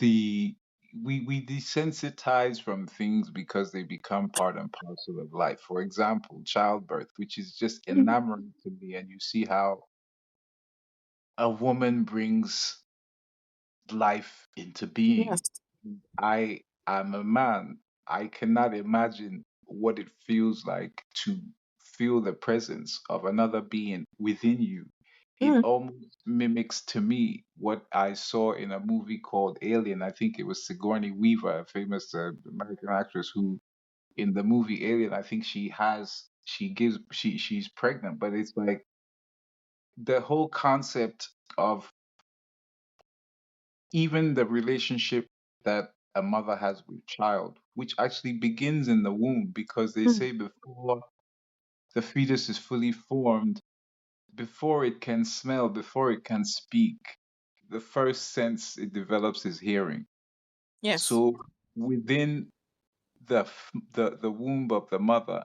the we desensitize from things because they become part and parcel of life. For example, childbirth, which is just Mm. enamoring to me, and you see how a woman brings life into being. Yes. I am a man. I cannot imagine what it feels like to feel the presence of another being within you. It Mm. almost mimics to me what I saw in a movie called Alien. I think it was Sigourney Weaver, a famous American actress who, in the movie Alien, I think she's pregnant, but it's like the whole concept of even the relationship that a mother has with child, which actually begins in the womb, because they Mm. say before the fetus is fully formed, before it can smell, before it can speak, the first sense it develops is hearing. Yes. So within the womb of the mother,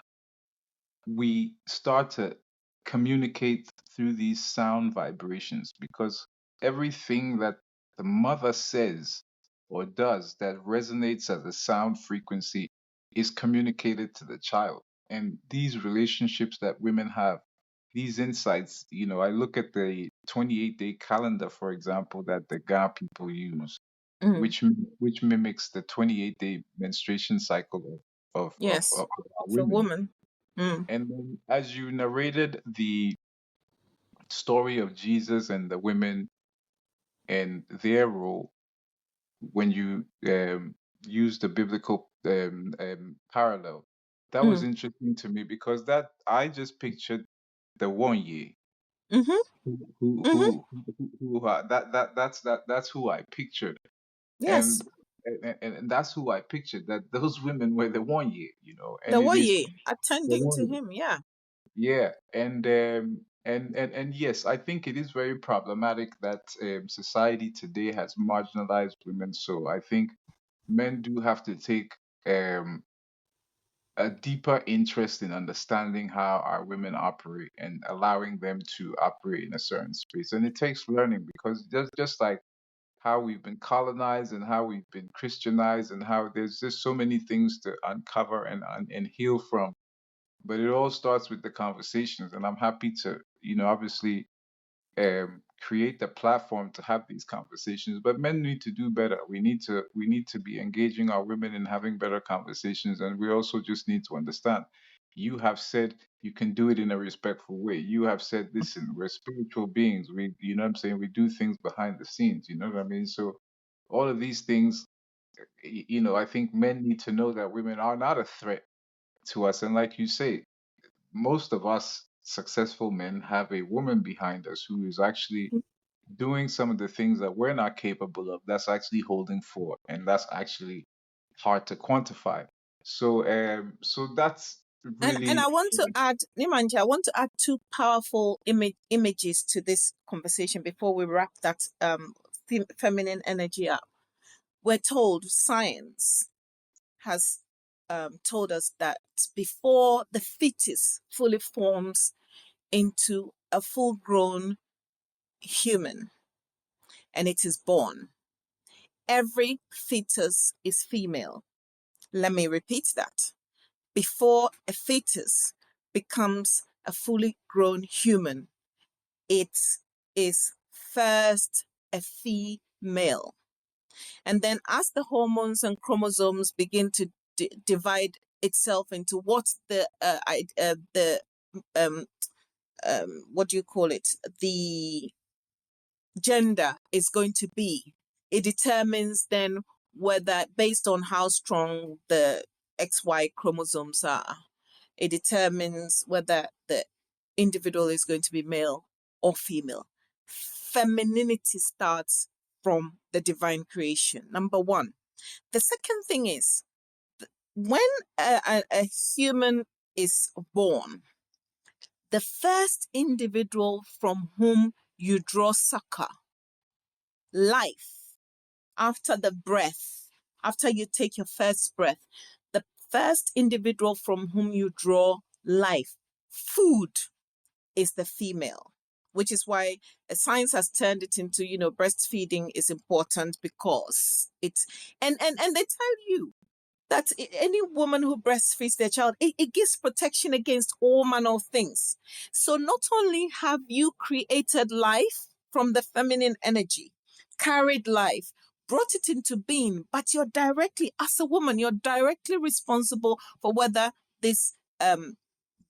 we start to communicate through these sound vibrations, because everything that the mother says or does that resonates as a sound frequency is communicated to the child. And these relationships that women have, these insights, I look at the 28-day calendar, for example, that the Ga people use, Mm. which mimics the 28-day menstruation cycle Yes. of our For women. woman. Mm. And then, as you narrated the story of Jesus and the women and their role, when you used the biblical parallel, that was Mm. interesting to me, because that I just pictured the one year Mhm. Mhm. that's who I pictured, and Yes. and that's who I pictured, that those women were the one year, and The it is way the attending to one. him. Yeah. Yeah, and yes, I think it is very problematic that society today has marginalized women. So I think men do have to take um, a deeper interest in understanding how our women operate and allowing them to operate in a certain space. And it takes learning, because just like how we've been colonized and how we've been Christianized and how there's just so many things to uncover and heal from, but it all starts with the conversations. And I'm happy to obviously create the platform to have these conversations. But men need to do better. We need to be engaging our women in having better conversations, and we also just need to understand, you have said you can do it in a respectful way. You have said, listen, we're spiritual beings, we you know what I'm saying, we do things behind the scenes, you know what I mean? So all of these things, I think men need to know that women are not a threat to us. And like you say, most of us successful men have a woman behind us who is actually doing some of the things that we're not capable of, that's actually holding for, and that's actually hard to quantify. So that's And really. I want to add, Nimanje, I want to add two powerful images to this conversation before we wrap that feminine energy up. We're told science has told us that before the fetus fully forms into a full grown human and it is born, every fetus is female. Let me repeat that. Before a fetus becomes a fully grown human, it is first a female. And then, as the hormones and chromosomes begin to divide itself into what the um, what do you call it, the gender is going to be, it determines then whether, based on how strong the XY chromosomes are, it determines whether the individual is going to be male or female. Femininity starts from the divine creation, number one. The second thing is, when a human is born, the first individual from whom you draw succor, life, after the breath, after you take your first breath, the first individual from whom you draw life, food, is the female. which is why science has turned it into, breastfeeding is important because it's, and they tell you that any woman who breastfeeds their child, it gives protection against all manner of things. So not only have you created life from the feminine energy, carried life, brought it into being, but you're directly, as a woman, you're directly responsible for whether this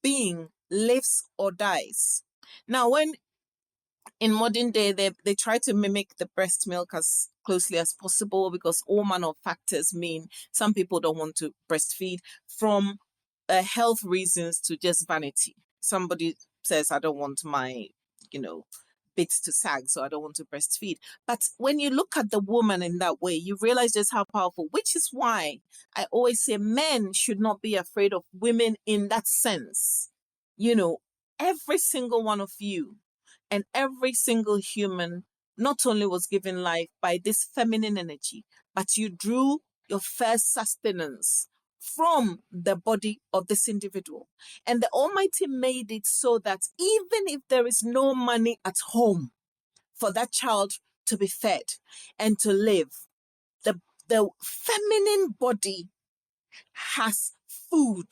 being lives or dies. Now, when in modern day they try to mimic the breast milk as closely as possible, because all manner of factors mean some people don't want to breastfeed, from health reasons to just vanity. Somebody says, I don't want my, you know bits to sag, so I don't want to breastfeed. But when you look at the woman in that way, you realize just how powerful, which is why I always say men should not be afraid of women in that sense. you know every single one of you and every single human not only was given life by this feminine energy, but you drew your first sustenance from the body of this individual. And the Almighty made it so that even if there is no money at home for that child to be fed and to live, the feminine body has food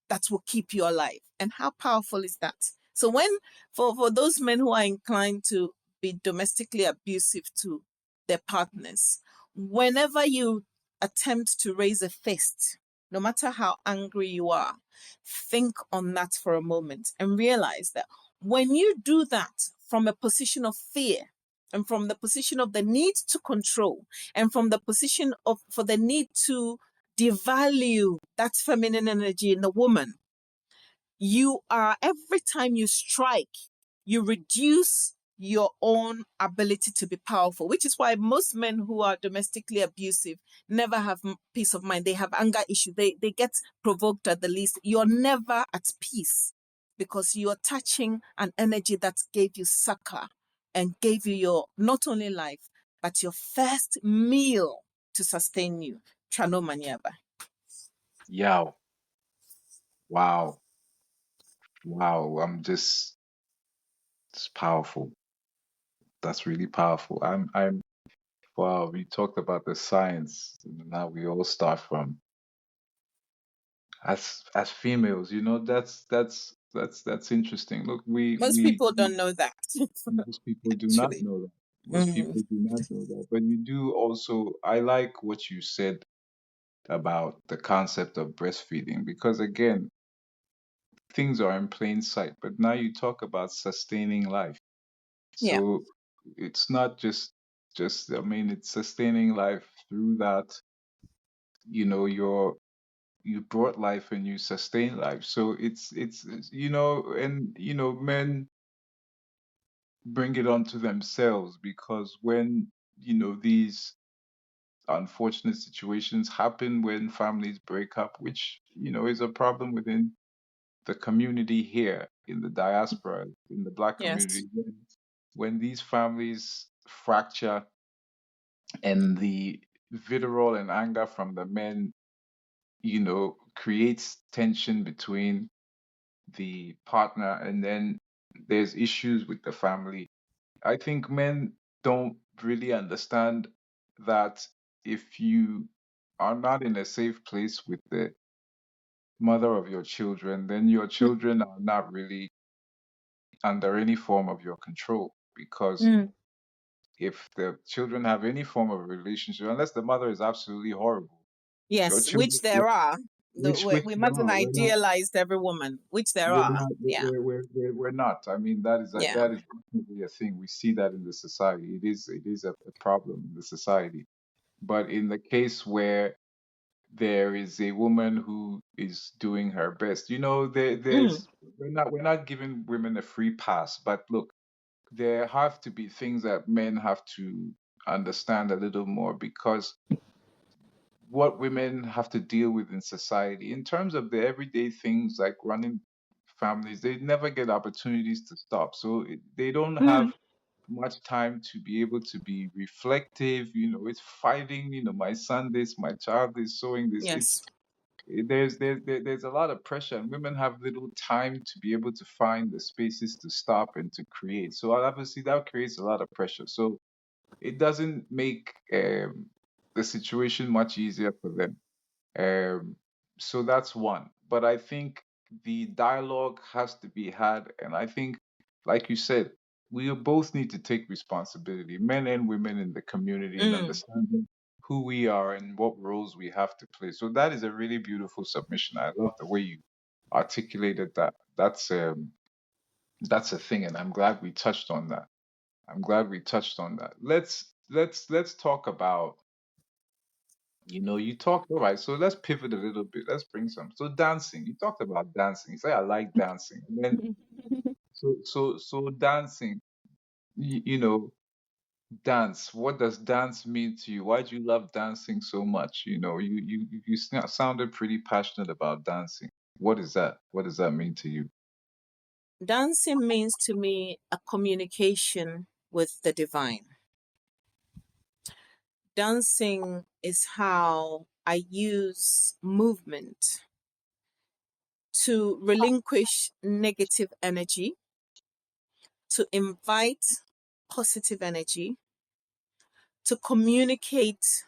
that will keep you alive. And how powerful is that? So when, for those men who are inclined to be domestically abusive to their partners, whenever you attempt to raise a fist, no matter how angry you are, think on that for a moment and realize that when you do that from a position of fear and from the position of the need to control and from the position of for the need to devalue that feminine energy in the woman, you are, every time you strike, you reduce your own ability to be powerful, which is why most men who are domestically abusive never have peace of mind. They have anger issues. They get provoked at the least. You're never at peace because you're touching an energy that gave you succor and gave you your not only life, but your first meal to sustain you. Chano Maniaba. Yeah. Wow. Wow. It's powerful. That's really powerful. Wow. We talked about the science. Now we all start from as females. That's interesting. Look, Most people don't know that, most people do not actually. know that. Most Mm, people do not know that. But you do also. I like what you said about the concept of breastfeeding because again, things are in plain sight. But now you talk about sustaining life. yeah. So it's not just I mean it's sustaining life through that, you brought life and you sustain life. So men bring it onto themselves because when, these unfortunate situations happen when families break up, which, is a problem within the community here in the diaspora, in the black Yes. community, when these families fracture and the vitriol and anger from the men, creates tension between the partner, and then there's issues with the family. I think men don't really understand that if you are not in a safe place with the mother of your children, then your children are not really under any form of your control. Because Mm. if the children have any form of relationship, unless the mother is absolutely horrible, your Yes, which children, there are. which We there mustn't are, idealize every woman, which there are. Yeah. we're not. I mean, Yeah. that is definitely a thing. We see that in the society. It is a problem in the society. But in the case where there is a woman who is doing her best, Mm. we're not giving women a free pass. But look, there have to be things that men have to understand a little more because what women have to deal with in society in terms of the everyday things like running families, they never get opportunities to stop. So they don't Mm. have much time to be able to be reflective. It's fighting, my son this, my child is sowing this. Yes. there's a lot of pressure, and women have little time to be able to find the spaces to stop and to create. So obviously that creates a lot of pressure. So it doesn't make the situation much easier for them. Um, so that's one. But I think the dialogue has to be had. And I think, like you said, we both need to take responsibility, men and women in the community, and Mm. understanding who we are and what roles we have to play. So that is a really beautiful submission. I love the way you articulated that. That's a thing, and I'm glad we touched on that. I'm glad we touched on that. Let's talk about, you talked, all right, so let's pivot a little bit. Let's bring some. So dancing, you talked about dancing. You say I like dancing. And then so dancing, you know, dance. What does dance mean to you? Why do you love dancing so much? You sounded pretty passionate about dancing. What is that? What does that mean to you? Dancing means to me a communication with the divine. Dancing is how I use movement to relinquish negative energy, to invite positive energy, to communicate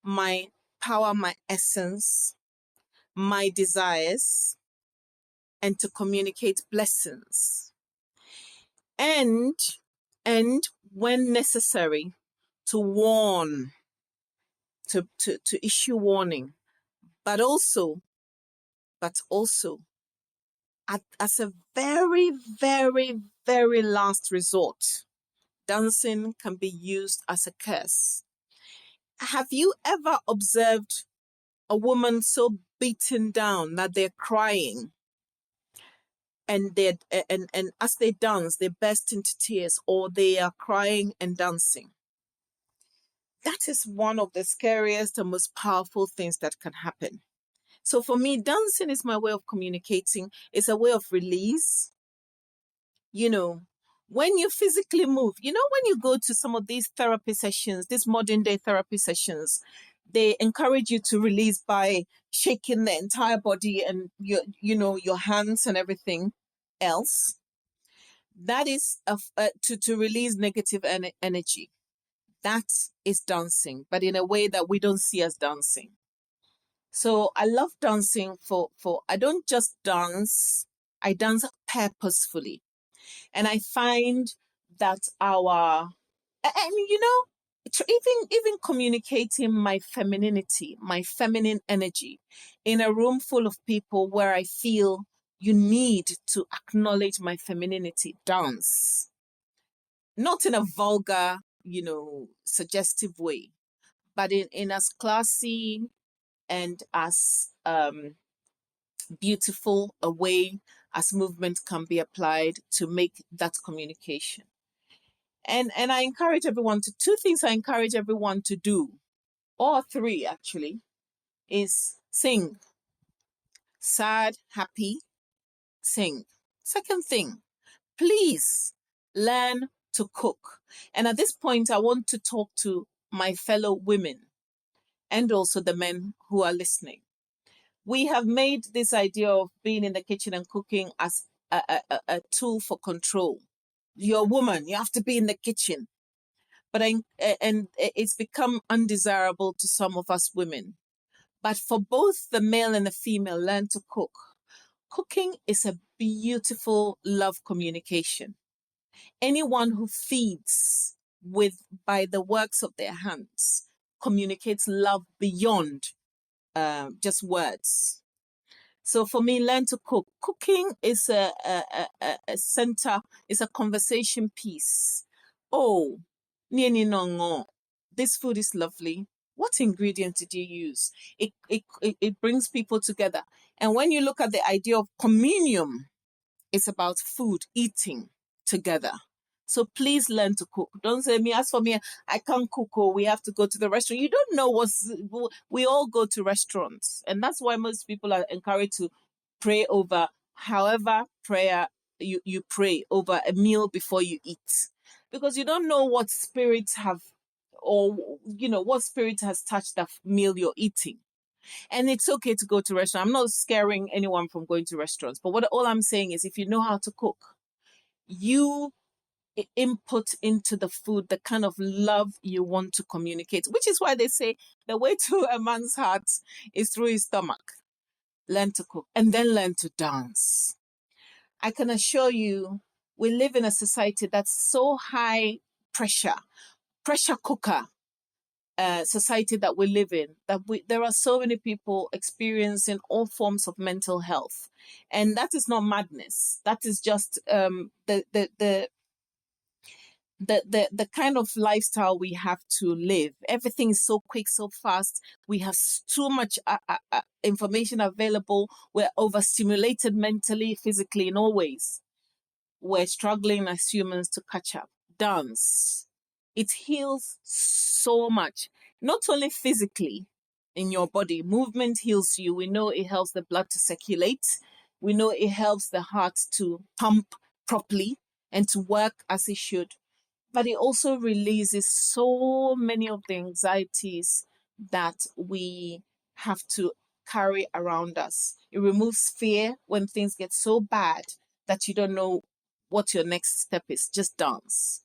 my power, my essence, my desires, and to communicate blessings. And when necessary, to warn, to issue warning, but also, as a very, very, very last resort, dancing can be used as a curse. Have you ever observed a woman so beaten down that they're crying, and as they dance they burst into tears, or they are crying and dancing? That is one of the scariest and most powerful things that can happen. So for me, dancing is my way of communicating. It's a way of release. you know, when you physically move, when you go to some of these therapy sessions, these modern day therapy sessions, they encourage you to release by shaking the entire body and your hands and everything else. That is to release negative energy. That is dancing, but in a way that we don't see as dancing. So I love dancing for I don't just dance, I dance purposefully. And I find that even communicating my femininity, my feminine energy in a room full of people where I feel you need to acknowledge my femininity, dance. Not in a vulgar, suggestive way, but in as classy and as beautiful a way as movement can be applied to make that communication. And I encourage everyone to two things I encourage everyone to do, or three actually, is sing. Sad, happy, sing. Second thing, please learn to cook. And at this point, I want to talk to my fellow women and also the men who are listening. We have made this idea of being in the kitchen and cooking as a tool for control. You're a woman, you have to be in the kitchen. And it's become undesirable to some of us women. But for both the male and the female, learn to cook. Cooking is a beautiful love communication. Anyone who feeds by the works of their hands communicates love beyond just words. So for me, learn to cook. Cooking is a center, is a conversation piece. Oh, Nieni Nongo, this food is lovely. What ingredient did you use? It brings people together. And when you look at the idea of communion, it's about food, eating together. So please learn to cook. Don't say me, as for me, I can't cook, or we have to go to the restaurant. You don't know we all go to restaurants. And that's why most people are encouraged to pray over, however prayer you pray over a meal before you eat. Because you don't know what spirits have, or what spirit has touched that meal you're eating. And it's okay to go to restaurants. I'm not scaring anyone from going to restaurants, but what all I'm saying is if you know how to cook, you input into the food the kind of love you want to communicate, which is why they say the way to a man's heart is through his stomach. Learn to cook and then learn to dance. I can assure you, we live in a society that's so high pressure, pressure cooker society that we live in, that there are so many people experiencing all forms of mental health. And that is not madness. That is just the kind of lifestyle we have to live. Everything is so quick, so fast. We have too much information available. We're overstimulated mentally, physically, in all ways. We're struggling as humans to catch up. Dance. It heals so much, not only physically in your body. Movement heals you. We know it helps the blood to circulate. We know it helps the heart to pump properly and to work as it should. But it also releases so many of the anxieties that we have to carry around us. It removes fear when things get so bad that you don't know what your next step is. Just dance.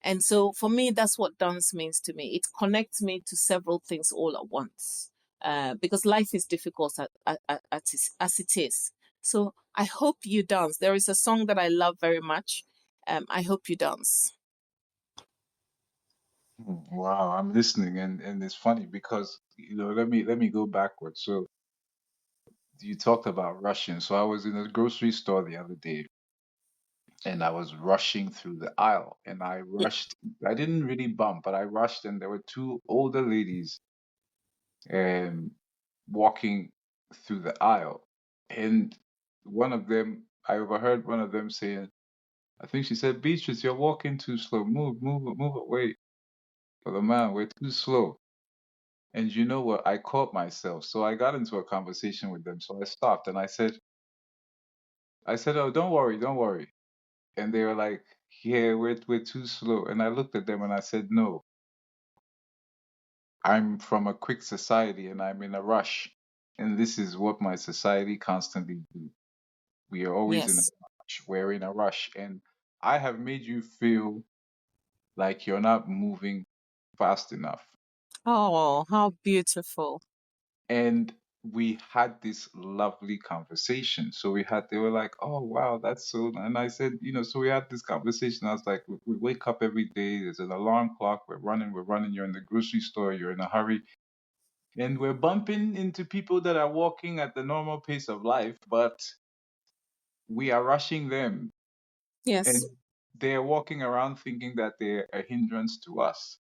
And so for me, that's what dance means to me. It connects me to several things all at once. Because life is difficult as it is. So I hope you dance. There is a song that I love very much. I hope you dance. Wow, I'm listening, and it's funny because let me go backwards. So you talked about rushing. So I was in a grocery store the other day, and I was rushing through the aisle, and I Yeah. rushed. I didn't really bump, but I rushed, and there were two older ladies um walking through the aisle, and one of them, I overheard one of them saying, I think she said, "Beatrice, you're walking too slow. Move away for the man. We're too slow." And you know what? I caught myself. So I got into a conversation with them. So I stopped and I said, "Oh, don't worry, don't worry." And they were like, "Yeah, we're too slow." And I looked at them and I said, "No, I'm from a quick society and I'm in a rush. And this is what my society constantly do. We are always in a Yes. rush. We're in a rush. And I have made you feel like you're not moving fast enough." Oh, how beautiful. And we had this lovely conversation. So they were like, "Oh wow, that's so," and I said, so we had this conversation. I was like, we wake up every day, there's an alarm clock, we're running, you're in the grocery store, you're in a hurry, and we're bumping into people that are walking at the normal pace of life, but we are rushing them, and Yes. they're walking around thinking that they're a hindrance to us.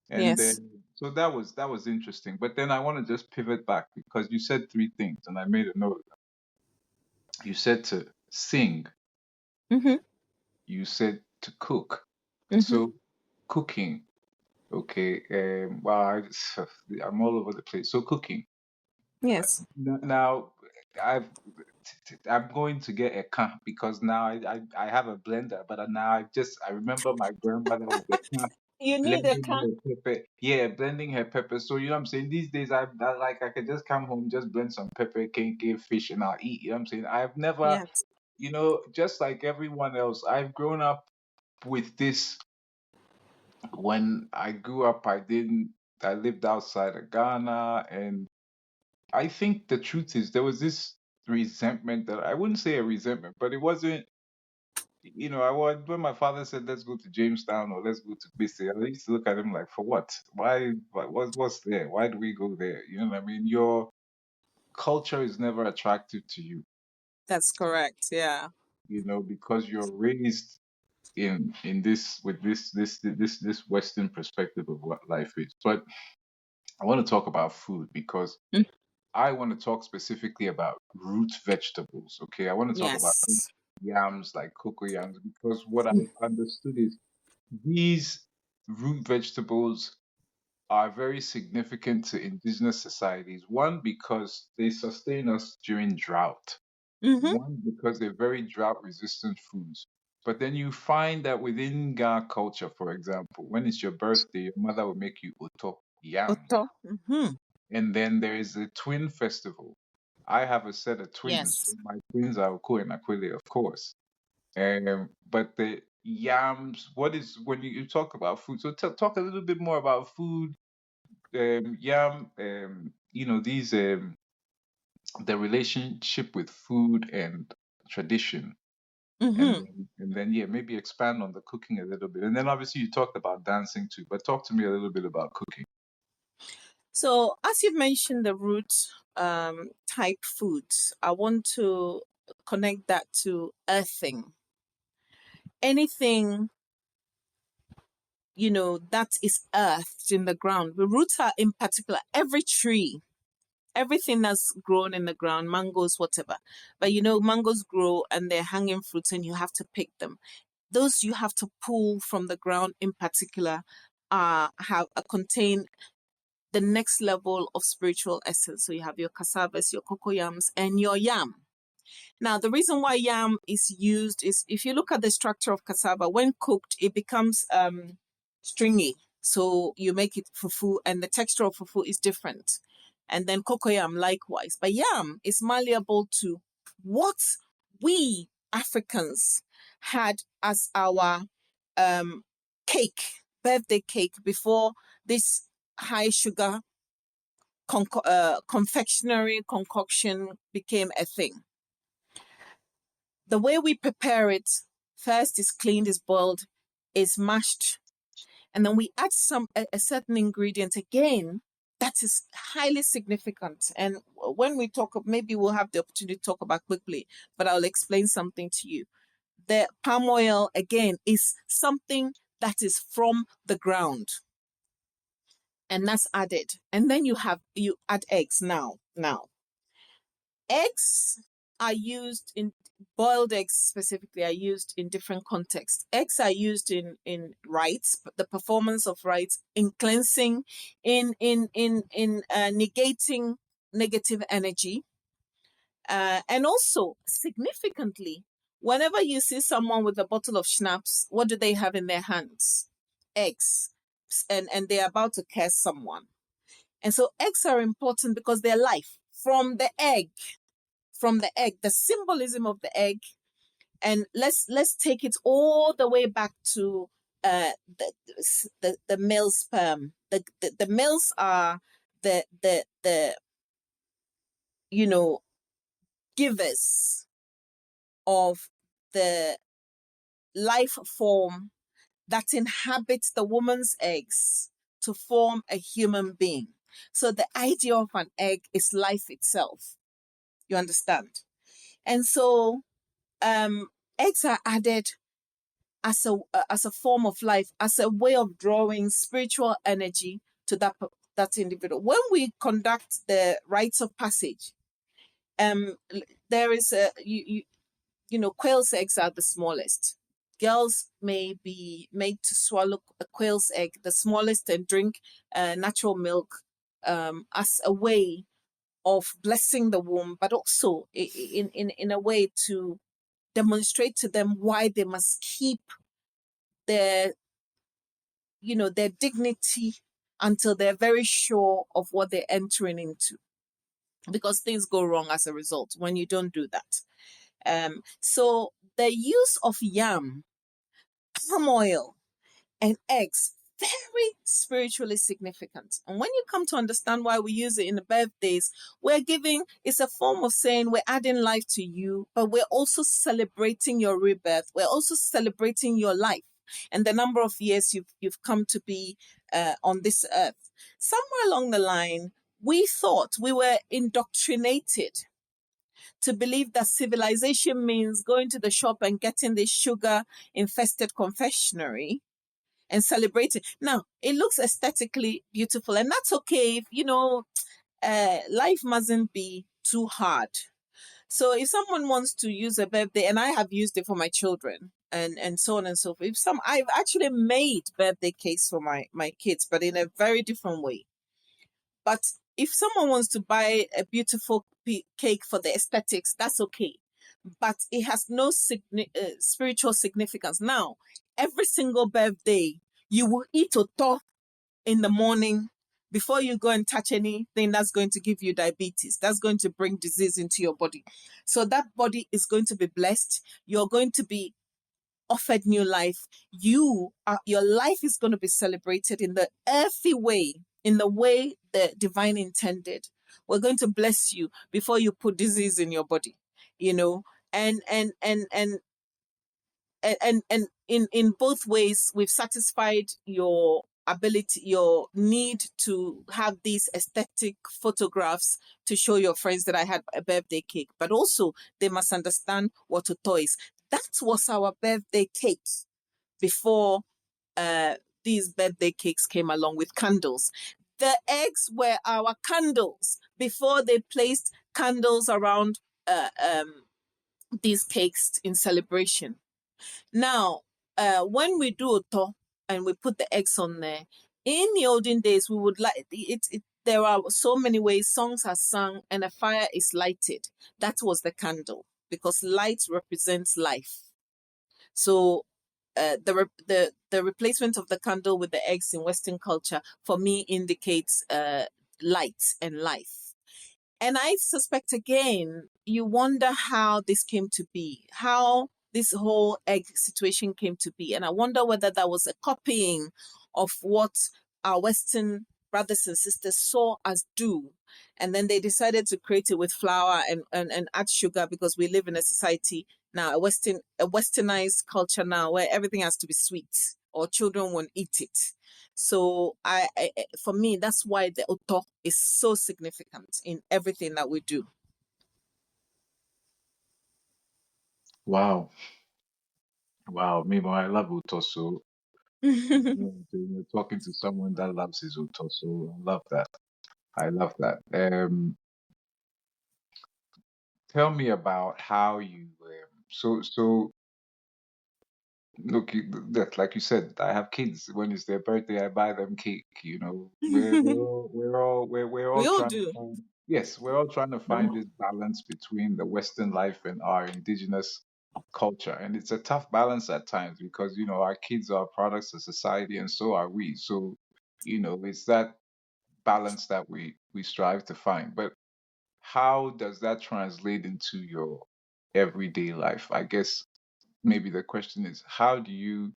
And Yes. then, so that was interesting. But then I want to just pivot back because you said three things, and I made a note. You said to sing, Mm-hmm. you said to cook. Mm-hmm. So cooking, okay. Well, I'm all over the place. So cooking. Yes. Now, I've I'm going to get a can because now I have a blender, but now I remember my grandmother with the can You need a blending car. her pepper. Yeah, blending her pepper. So you know what I'm saying? These days I could just come home, just blend some pepper, can fish, and I'll eat. You know what I'm saying? I've never, Yes. just like everyone else, I've grown up with this. When I grew up, I lived outside of Ghana, and I think the truth is there was this resentment that I wouldn't say a resentment, but it wasn't. I was when my father said, "Let's go to Jamestown or let's go to BC." I used to look at him like, "For what? Why? What's there? Why do we go there?" You know what I mean? Your culture is never attractive to you, That's correct. Yeah. because you're raised in this with this Western perspective of what life is. But I want to talk about food because Mm. I want to talk specifically about root vegetables. Okay, I want to talk about Yes. yams like cocoa yams because what Mm. I've understood is these root vegetables are very significant to indigenous societies. One, because they sustain us during drought. Mm-hmm. One, because they're very drought resistant foods. But then you find that within Ga culture, for example, when it's your birthday, your mother will make you uto yam. Otto. Mm-hmm. And then there is a twin festival. I have a set of twins. Yes. My twins are Oko and Aquile, of course. But the yams, what is when you talk about food? So talk a little bit more about food, yam, these the relationship with food and tradition, Mm-hmm. and then yeah, maybe expand on the cooking a little bit, and then obviously you talked about dancing too. But talk to me a little bit about cooking. So, as you've mentioned, the root type foods, I want to connect that to earthing. Anything, that is earthed in the ground. The roots are in particular, every tree, everything that's grown in the ground, mangoes, whatever. But mangoes grow and they're hanging fruits and you have to pick them. Those you have to pull from the ground in particular contain the next level of spiritual essence. So you have your cassavas, your cocoyams, and your yam. Now, the reason why yam is used is if you look at the structure of cassava, when cooked, it becomes stringy. So you make it fufu, and the texture of fufu is different. And then cocoyam likewise. But yam is malleable to what we Africans had as our um, cake, birthday cake, before this high sugar confectionery concoction became a thing. The way we prepare it first is cleaned, is boiled, is mashed, and then we add a certain ingredient again that is highly significant. And when we talk, maybe we'll have the opportunity to talk about quickly, but I'll explain something to you. The palm oil again is something that is from the ground, and that's added. And then you add eggs now. Eggs are used in boiled eggs specifically are used in different contexts. Eggs are used in rites, the performance of rites, in cleansing, in negating negative energy, and also significantly, whenever you see someone with a bottle of schnapps, what do they have in their hands? Eggs, and they're about to curse someone. And so eggs are important because they're life from the egg, the symbolism of the egg. And let's take it all the way back to the male sperm. The males are the givers of the life form that inhabits the woman's eggs to form a human being. So the idea of an egg is life itself. You understand? And so eggs are added as a form of life, as a way of drawing spiritual energy to that individual. When we conduct the rites of passage, there is quail's eggs are the smallest. Girls may be made to swallow a quail's egg, the smallest, and drink natural milk as a way of blessing the womb, but also in a way to demonstrate to them why they must keep their their dignity until they're very sure of what they're entering into, because things go wrong as a result when you don't do that. So the use of yam, palm oil, and eggs, very spiritually significant. And when you come to understand why we use it in the birthdays, it's a form of saying we're adding life to you, but we're also celebrating your rebirth. We're also celebrating your life and the number of years you've come to be on this earth. Somewhere along the line, we thought we were indoctrinated to believe that civilization means going to the shop and getting this sugar infested confectionery and celebrate it. Now, it looks aesthetically beautiful, and that's okay if, life mustn't be too hard. So if someone wants to use a birthday, and I have used it for my children, and so on and so forth. I've actually made birthday cakes for my kids, but in a very different way. But if someone wants to buy a beautiful cake for the aesthetics, that's okay. But it has no spiritual significance. Now, every single birthday, you will eat oto in the morning before you go and touch anything that's going to give you diabetes, that's going to bring disease into your body. So that body is going to be blessed. You're going to be offered new life. Your life is going to be celebrated in the earthy way, in the way the divine intended. We're going to bless you before you put disease in your body, you know, and in both ways we've satisfied your ability, your need to have these aesthetic photographs to show your friends that I had a birthday cake, but also they must understand what to is. That was our birthday cake before uh these birthday cakes came along with candles. The eggs were our candles before they placed candles around these cakes in celebration. Now, when we do oto and we put the eggs on there, in the olden days, we would like it. There are so many ways songs are sung and a fire is lighted. That was the candle because light represents life. So, the replacement of the candle with the eggs in Western culture for me indicates light and life. And I suspect again, you wonder how this came to be, how this whole egg situation came to be. And I wonder whether that was a copying of what our Western brothers and sisters saw us do. And then they decided to create it with flour and add sugar because we live in a society now, a westernized culture now where everything has to be sweet or children won't eat it. So for me, that's why the oto is so significant in everything that we do. Wow. Wow. Meanwhile, I love Utoso. You're talking to someone that loves his Utoso. I love that. I love that. Tell me about how you so look, that like you said, I have kids. When it's their birthday, I buy them cake. You know, we're all We all trying to do. find. Yes, we're all trying to find this balance between the Western life and our indigenous culture, and it's a tough balance at times because our kids are products of society, and so are we. So, it's that balance that we strive to find. But how does that translate into your everyday life? I guess maybe the question is, how do you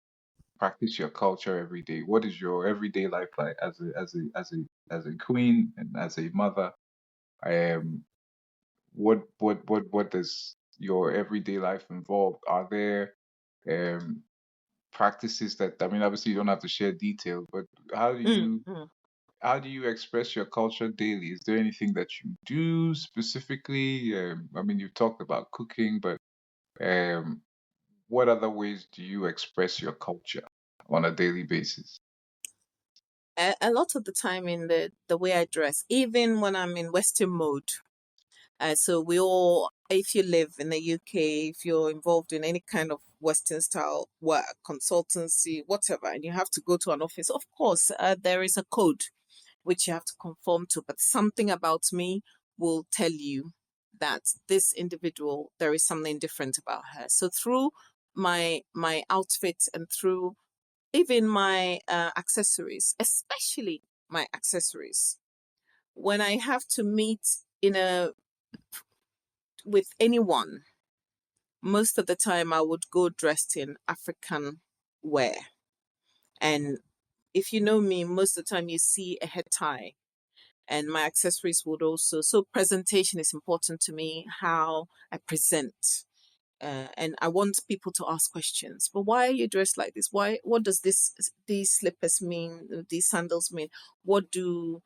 practice your culture every day? What is your everyday life like as a queen and as a mother? Um, what does your everyday life involve? Are there um practices that, I mean, obviously you don't have to share details, but how do Mm, you mm. how do you express your culture daily? Is there anything that you do specifically? I mean, you've talked about cooking, but um, what other ways do you express your culture on a daily basis? A lot of the time in the way I dress, even when I'm in Western mode. So we all, if you live in the UK, if you're involved in any kind of Western style work, consultancy, whatever, and you have to go to an office, of course, there is a code which you have to conform to. But something about me will tell you that this individual, there is something different about her. So through my outfit and through even my accessories, especially my accessories, when I have to meet in a with anyone, most of the time I would go dressed in African wear. And if you know me, most of the time you see a head tie and my accessories would also. So presentation is important to me, how I present. And I want people to ask questions. But why are you dressed like this? Why? What does these slippers mean? These sandals mean? What do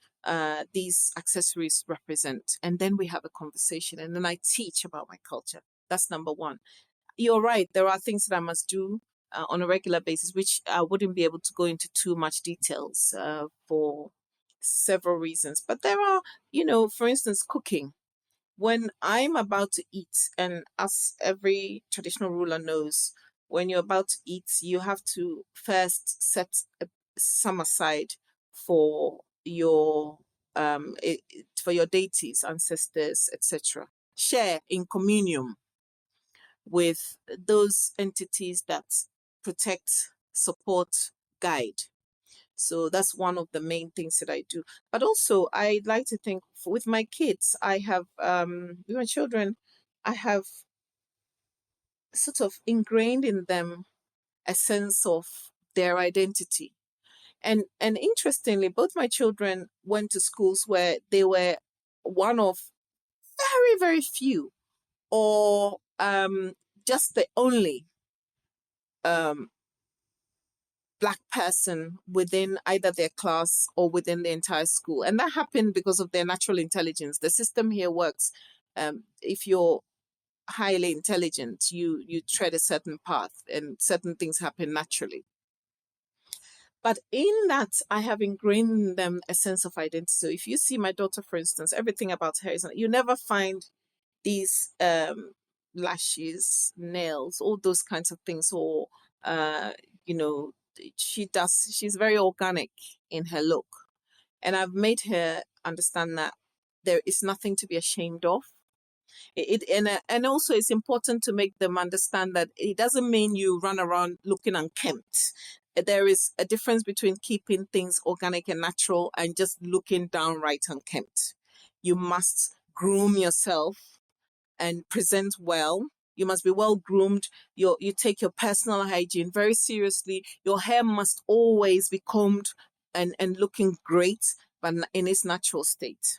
these accessories represent? And then we have a conversation, and then I teach about my culture. That's number one. You're right. There are things that I must do on a regular basis, which I wouldn't be able to go into too much details for several reasons. But there are, for instance, cooking. When I'm about to eat, and as every traditional ruler knows, when you're about to eat, you have to first set some aside for your for your deities, ancestors, etc. Share in communion with those entities that protect, support, guide. So that's one of the main things that I do. But also, I like to think with my kids, I have, with my children, I have sort of ingrained in them a sense of their identity. And interestingly, both my children went to schools where they were one of very, very few, or just the only um, Black person within either their class or within the entire school. And that happened because of their natural intelligence. The system here works. If you're highly intelligent, you tread a certain path and certain things happen naturally. But in that, I have ingrained in them a sense of identity. So if you see my daughter, for instance, everything about her is, you never find these lashes, nails, all those kinds of things, or you know, she's very organic in her look. And I've made her understand that there is nothing to be ashamed of. And also it's important to make them understand that it doesn't mean you run around looking unkempt. There is a difference between keeping things organic and natural and just looking downright unkempt. You must groom yourself and present well. You must be well groomed. You take your personal hygiene very seriously. Your hair must always be combed and looking great, but in its natural state.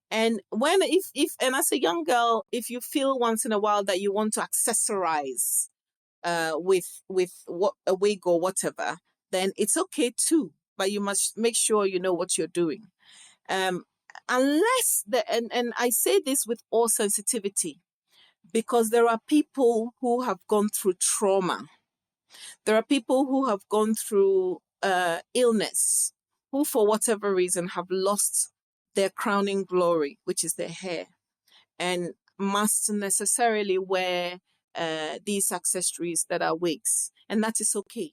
And when if and as a young girl, if you feel once in a while that you want to accessorize with what a wig or whatever, then it's okay too. But you must make sure you know what you're doing. Um, unless and I say this with all sensitivity, because there are people who have gone through trauma. There are people who have gone through illness, who for whatever reason have lost their crowning glory, which is their hair, and must necessarily wear these accessories that are wigs. And that is okay,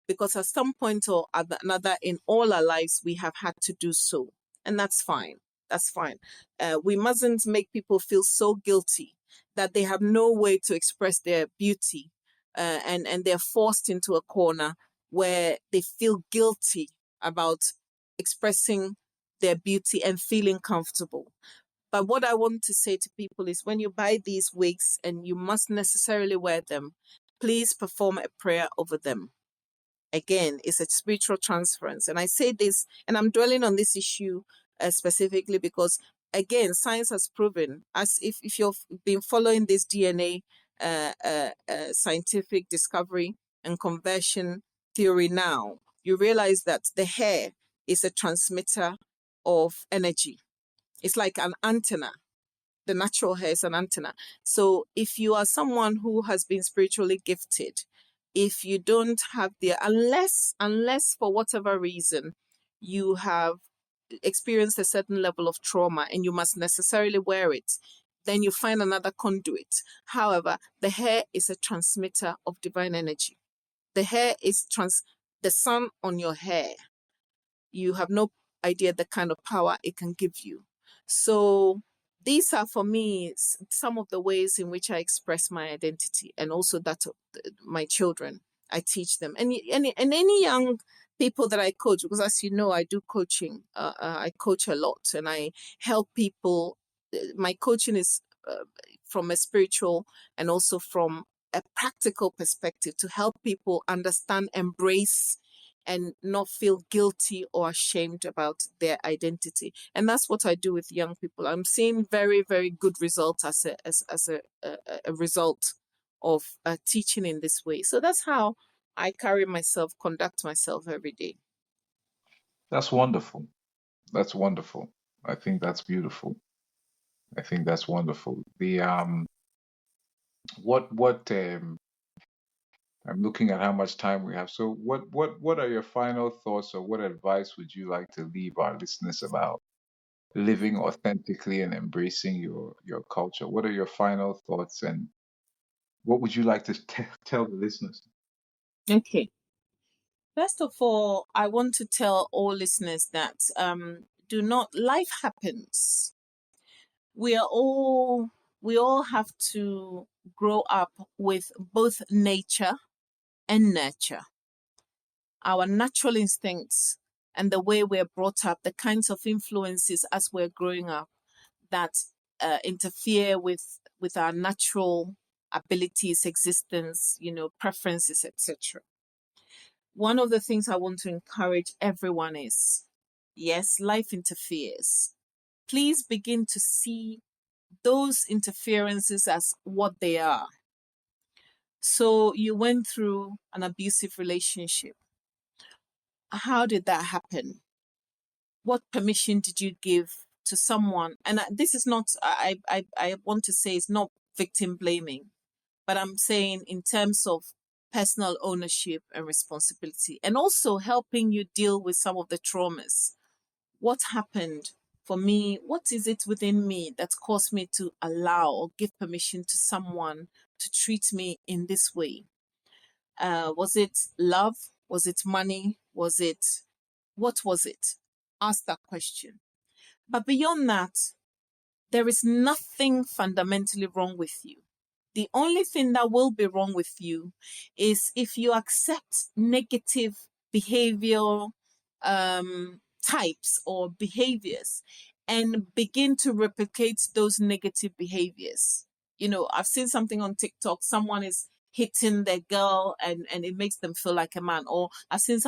because at some point or another in all our lives, we have had to do so. And that's fine. That's fine. We mustn't make people feel so guilty that they have no way to express their beauty, and they're forced into a corner where they feel guilty about expressing their beauty and feeling comfortable. But what I want to say to people is when you buy these wigs and you must necessarily wear them, please perform a prayer over them. Again, it's a spiritual transference. And I say this, and I'm dwelling on this issue specifically because, again, science has proven, as if you've been following this DNA scientific discovery and conversion theory now, you realize that the hair is a transmitter of energy. It's like an antenna. The natural hair is an antenna. So if you are someone who has been spiritually gifted, if you don't have the, unless for whatever reason you have experienced a certain level of trauma and you must necessarily wear it, then you find another conduit. However, the hair is a transmitter of divine energy. The hair is the sun on your hair. You have no idea the kind of power it can give you. So these are for me some of the ways in which I express my identity, and also that of my children. I teach them, and any young people that I coach, because as you know, I do coaching. I coach a lot, and I help people. My coaching is from a spiritual and also from a practical perspective to help people understand, embrace, and not feel guilty or ashamed about their identity. And that's what I do with young people. I'm seeing very, very good results as a result of teaching in this way. So that's how I carry myself, conduct myself every day. That's wonderful. That's wonderful. I think that's beautiful. I think that's wonderful. The what I'm looking at how much time we have. So what are your final thoughts, or what advice would you like to leave our listeners about living authentically and embracing your culture? What are your final thoughts, and what would you like to tell the listeners? Okay. First of all, I want to tell all listeners that do not, life happens. We are all, we all have to grow up with both nature and nurture. Our natural instincts and the way we're brought up, the kinds of influences as we're growing up that interfere with our natural abilities, existence, preferences, etc. One of the things I want to encourage everyone is, yes, life interferes. Please begin to see those interferences as what they are. So you went through an abusive relationship. How did that happen? What permission did you give to someone? And this is not, I want to say it's not victim blaming, but I'm saying in terms of personal ownership and responsibility, and also helping you deal with some of the traumas. What happened for me? What is it within me that caused me to allow or give permission to someone to treat me in this way? Was it love? Was it money? What was it? Ask that question. But beyond that, there is nothing fundamentally wrong with you. The only thing that will be wrong with you is if you accept negative behavioral types or behaviors and begin to replicate those negative behaviors. I've seen something on TikTok, someone is hitting their girl and it makes them feel like a man. Or I've seen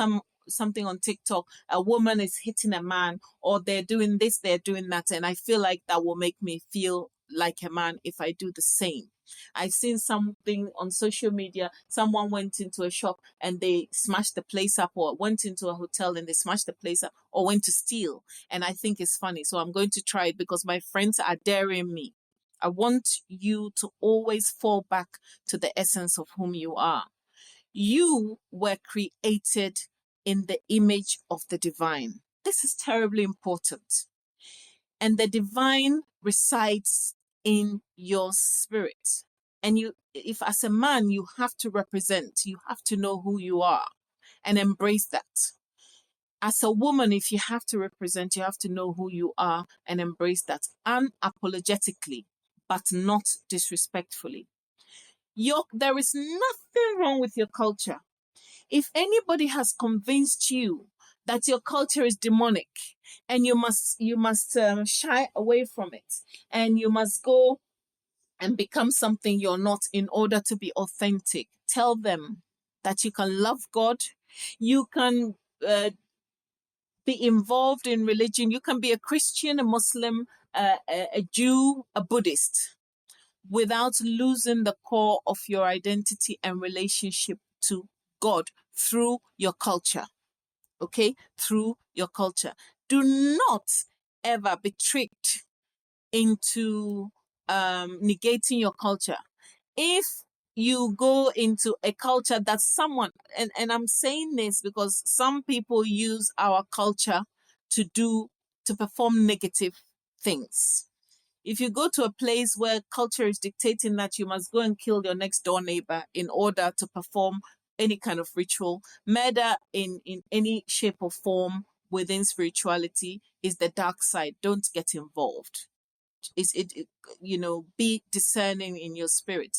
something on TikTok, a woman is hitting a man, or they're doing this, they're doing that, and I feel like that will make me feel like a man if I do the same. I've seen something on social media, someone went into a shop and they smashed the place up, or went into a hotel and they smashed the place up, or went to steal. And I think it's funny. So I'm going to try it because my friends are daring me. I want you to always fall back to the essence of whom you are. You were created in the image of the divine. This is terribly important. And the divine resides in your spirit. And if as a man, you have to represent, you have to know who you are and embrace that. As a woman, if you have to represent, you have to know who you are and embrace that unapologetically, but not disrespectfully. There is nothing wrong with your culture. If anybody has convinced you that your culture is demonic and you must shy away from it, and you must go and become something you're not in order to be authentic, tell them that you can love God, you can be involved in religion, you can be a Christian, a Muslim, a Jew, a Buddhist, without losing the core of your identity and relationship to God through your culture. Okay? Through your culture. Do not ever be tricked into negating your culture. If you go into a culture that someone, and I'm saying this because some people use our culture to perform negative things. If you go to a place where culture is dictating that you must go and kill your next door neighbor in order to perform any kind of ritual, murder in any shape or form within spirituality is the dark side. Don't get involved. Be discerning in your spirit,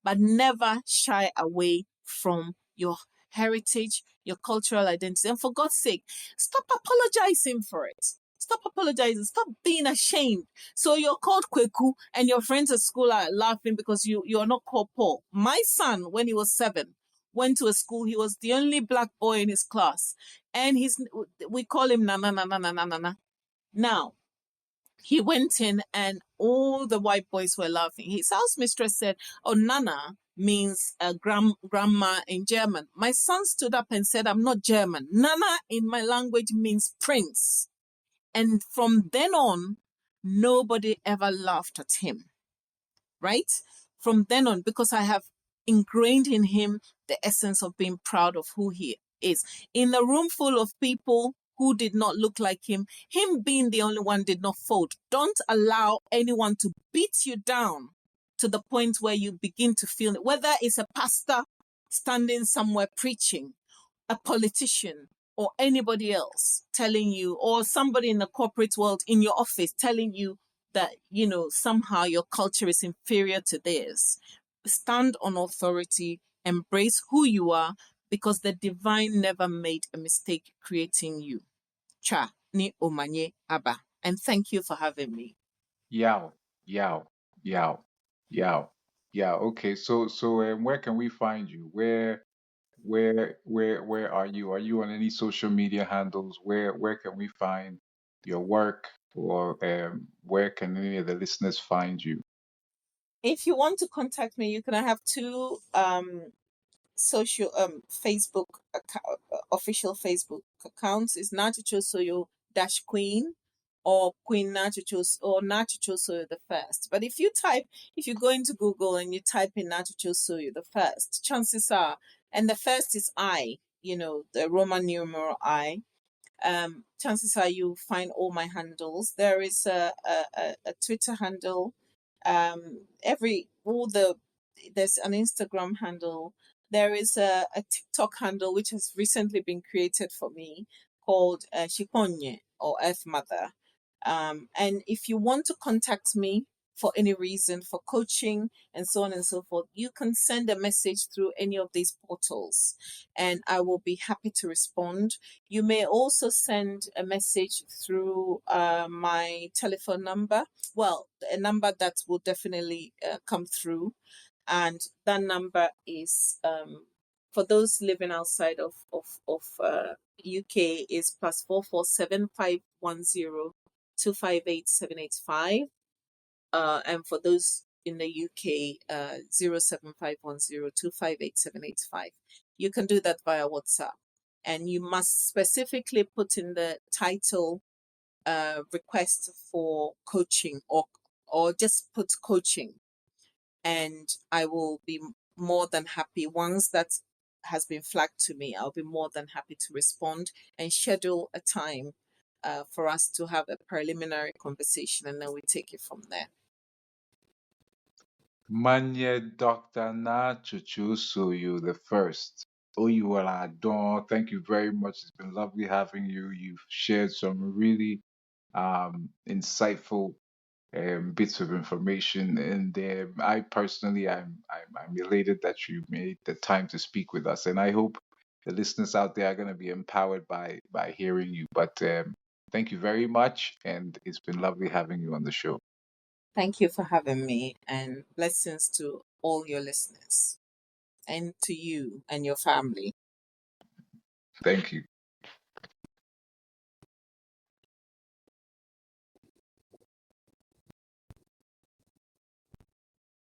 but never shy away from your heritage, your cultural identity. And for God's sake, stop apologizing for it. Stop apologizing. Stop being ashamed. So you're called Kweku and your friends at school are laughing because you're not called Paul. My son, when he was 7, went to a school. He was the only black boy in his class. And we call him Nana, Nana, Nana, Nana. Now, he went in and all the white boys were laughing. His house mistress said, "Oh, Nana means grandma in German." My son stood up and said, "I'm not German. Nana in my language means prince." And from then on, nobody ever laughed at him, right? From then on, because I have ingrained in him the essence of being proud of who he is. In a room full of people who did not look like him being the only one did not fold. Don't allow anyone to beat you down to the point where you begin to feel it, whether it's a pastor standing somewhere preaching, a politician, or anybody else telling you, or somebody in the corporate world in your office telling you that, somehow your culture is inferior to theirs. Stand on authority, embrace who you are, because the divine never made a mistake creating you. Cha ni Omanye Aba. And thank you for having me. Yow, yow, yow, yow, yow. Okay, so where can we find you? Where are you? Are you on any social media handles? Where can we find your work, or where can any of the listeners find you? If you want to contact me, you can have two social Facebook official Facebook accounts. Is Naa Tsotsoo Soyoo dash Queen or Queen Naa Tsotsoo or Naa Tsotsoo Soyoo the first. But if you go into Google and you type in Naa Tsotsoo Soyoo the first, chances are, and the first is I, the Roman numeral I. Chances are you find all my handles. There is a Twitter handle. Every all the There's an Instagram handle. There is a TikTok handle which has recently been created for me called Shikonye or Earth Mother. And if you want to contact me for any reason, for coaching and so on and so forth, you can send a message through any of these portals and I will be happy to respond. You may also send a message through my telephone number. Well, a number that will definitely come through. And that number is for those living outside of UK is +447510 258 785. And for those in the UK, 07510 258 785. You can do that via WhatsApp. And you must specifically put in the title request for coaching, or just put coaching, and I will be more than happy. Once that has been flagged to me, I'll be more than happy to respond and schedule a time for us to have a preliminary conversation, and then we take it from there. Manye Dr. Naa Tsotsoo Soyoo the first. Oyuwaladon, thank you very much. It's been lovely having you. You've shared some really insightful bits of information, and I personally, I'm elated that you made the time to speak with us, and I hope the listeners out there are going to be empowered by hearing you. But thank you very much, and it's been lovely having you on the show. Thank you for having me, and blessings to all your listeners and to you and your family. Thank you.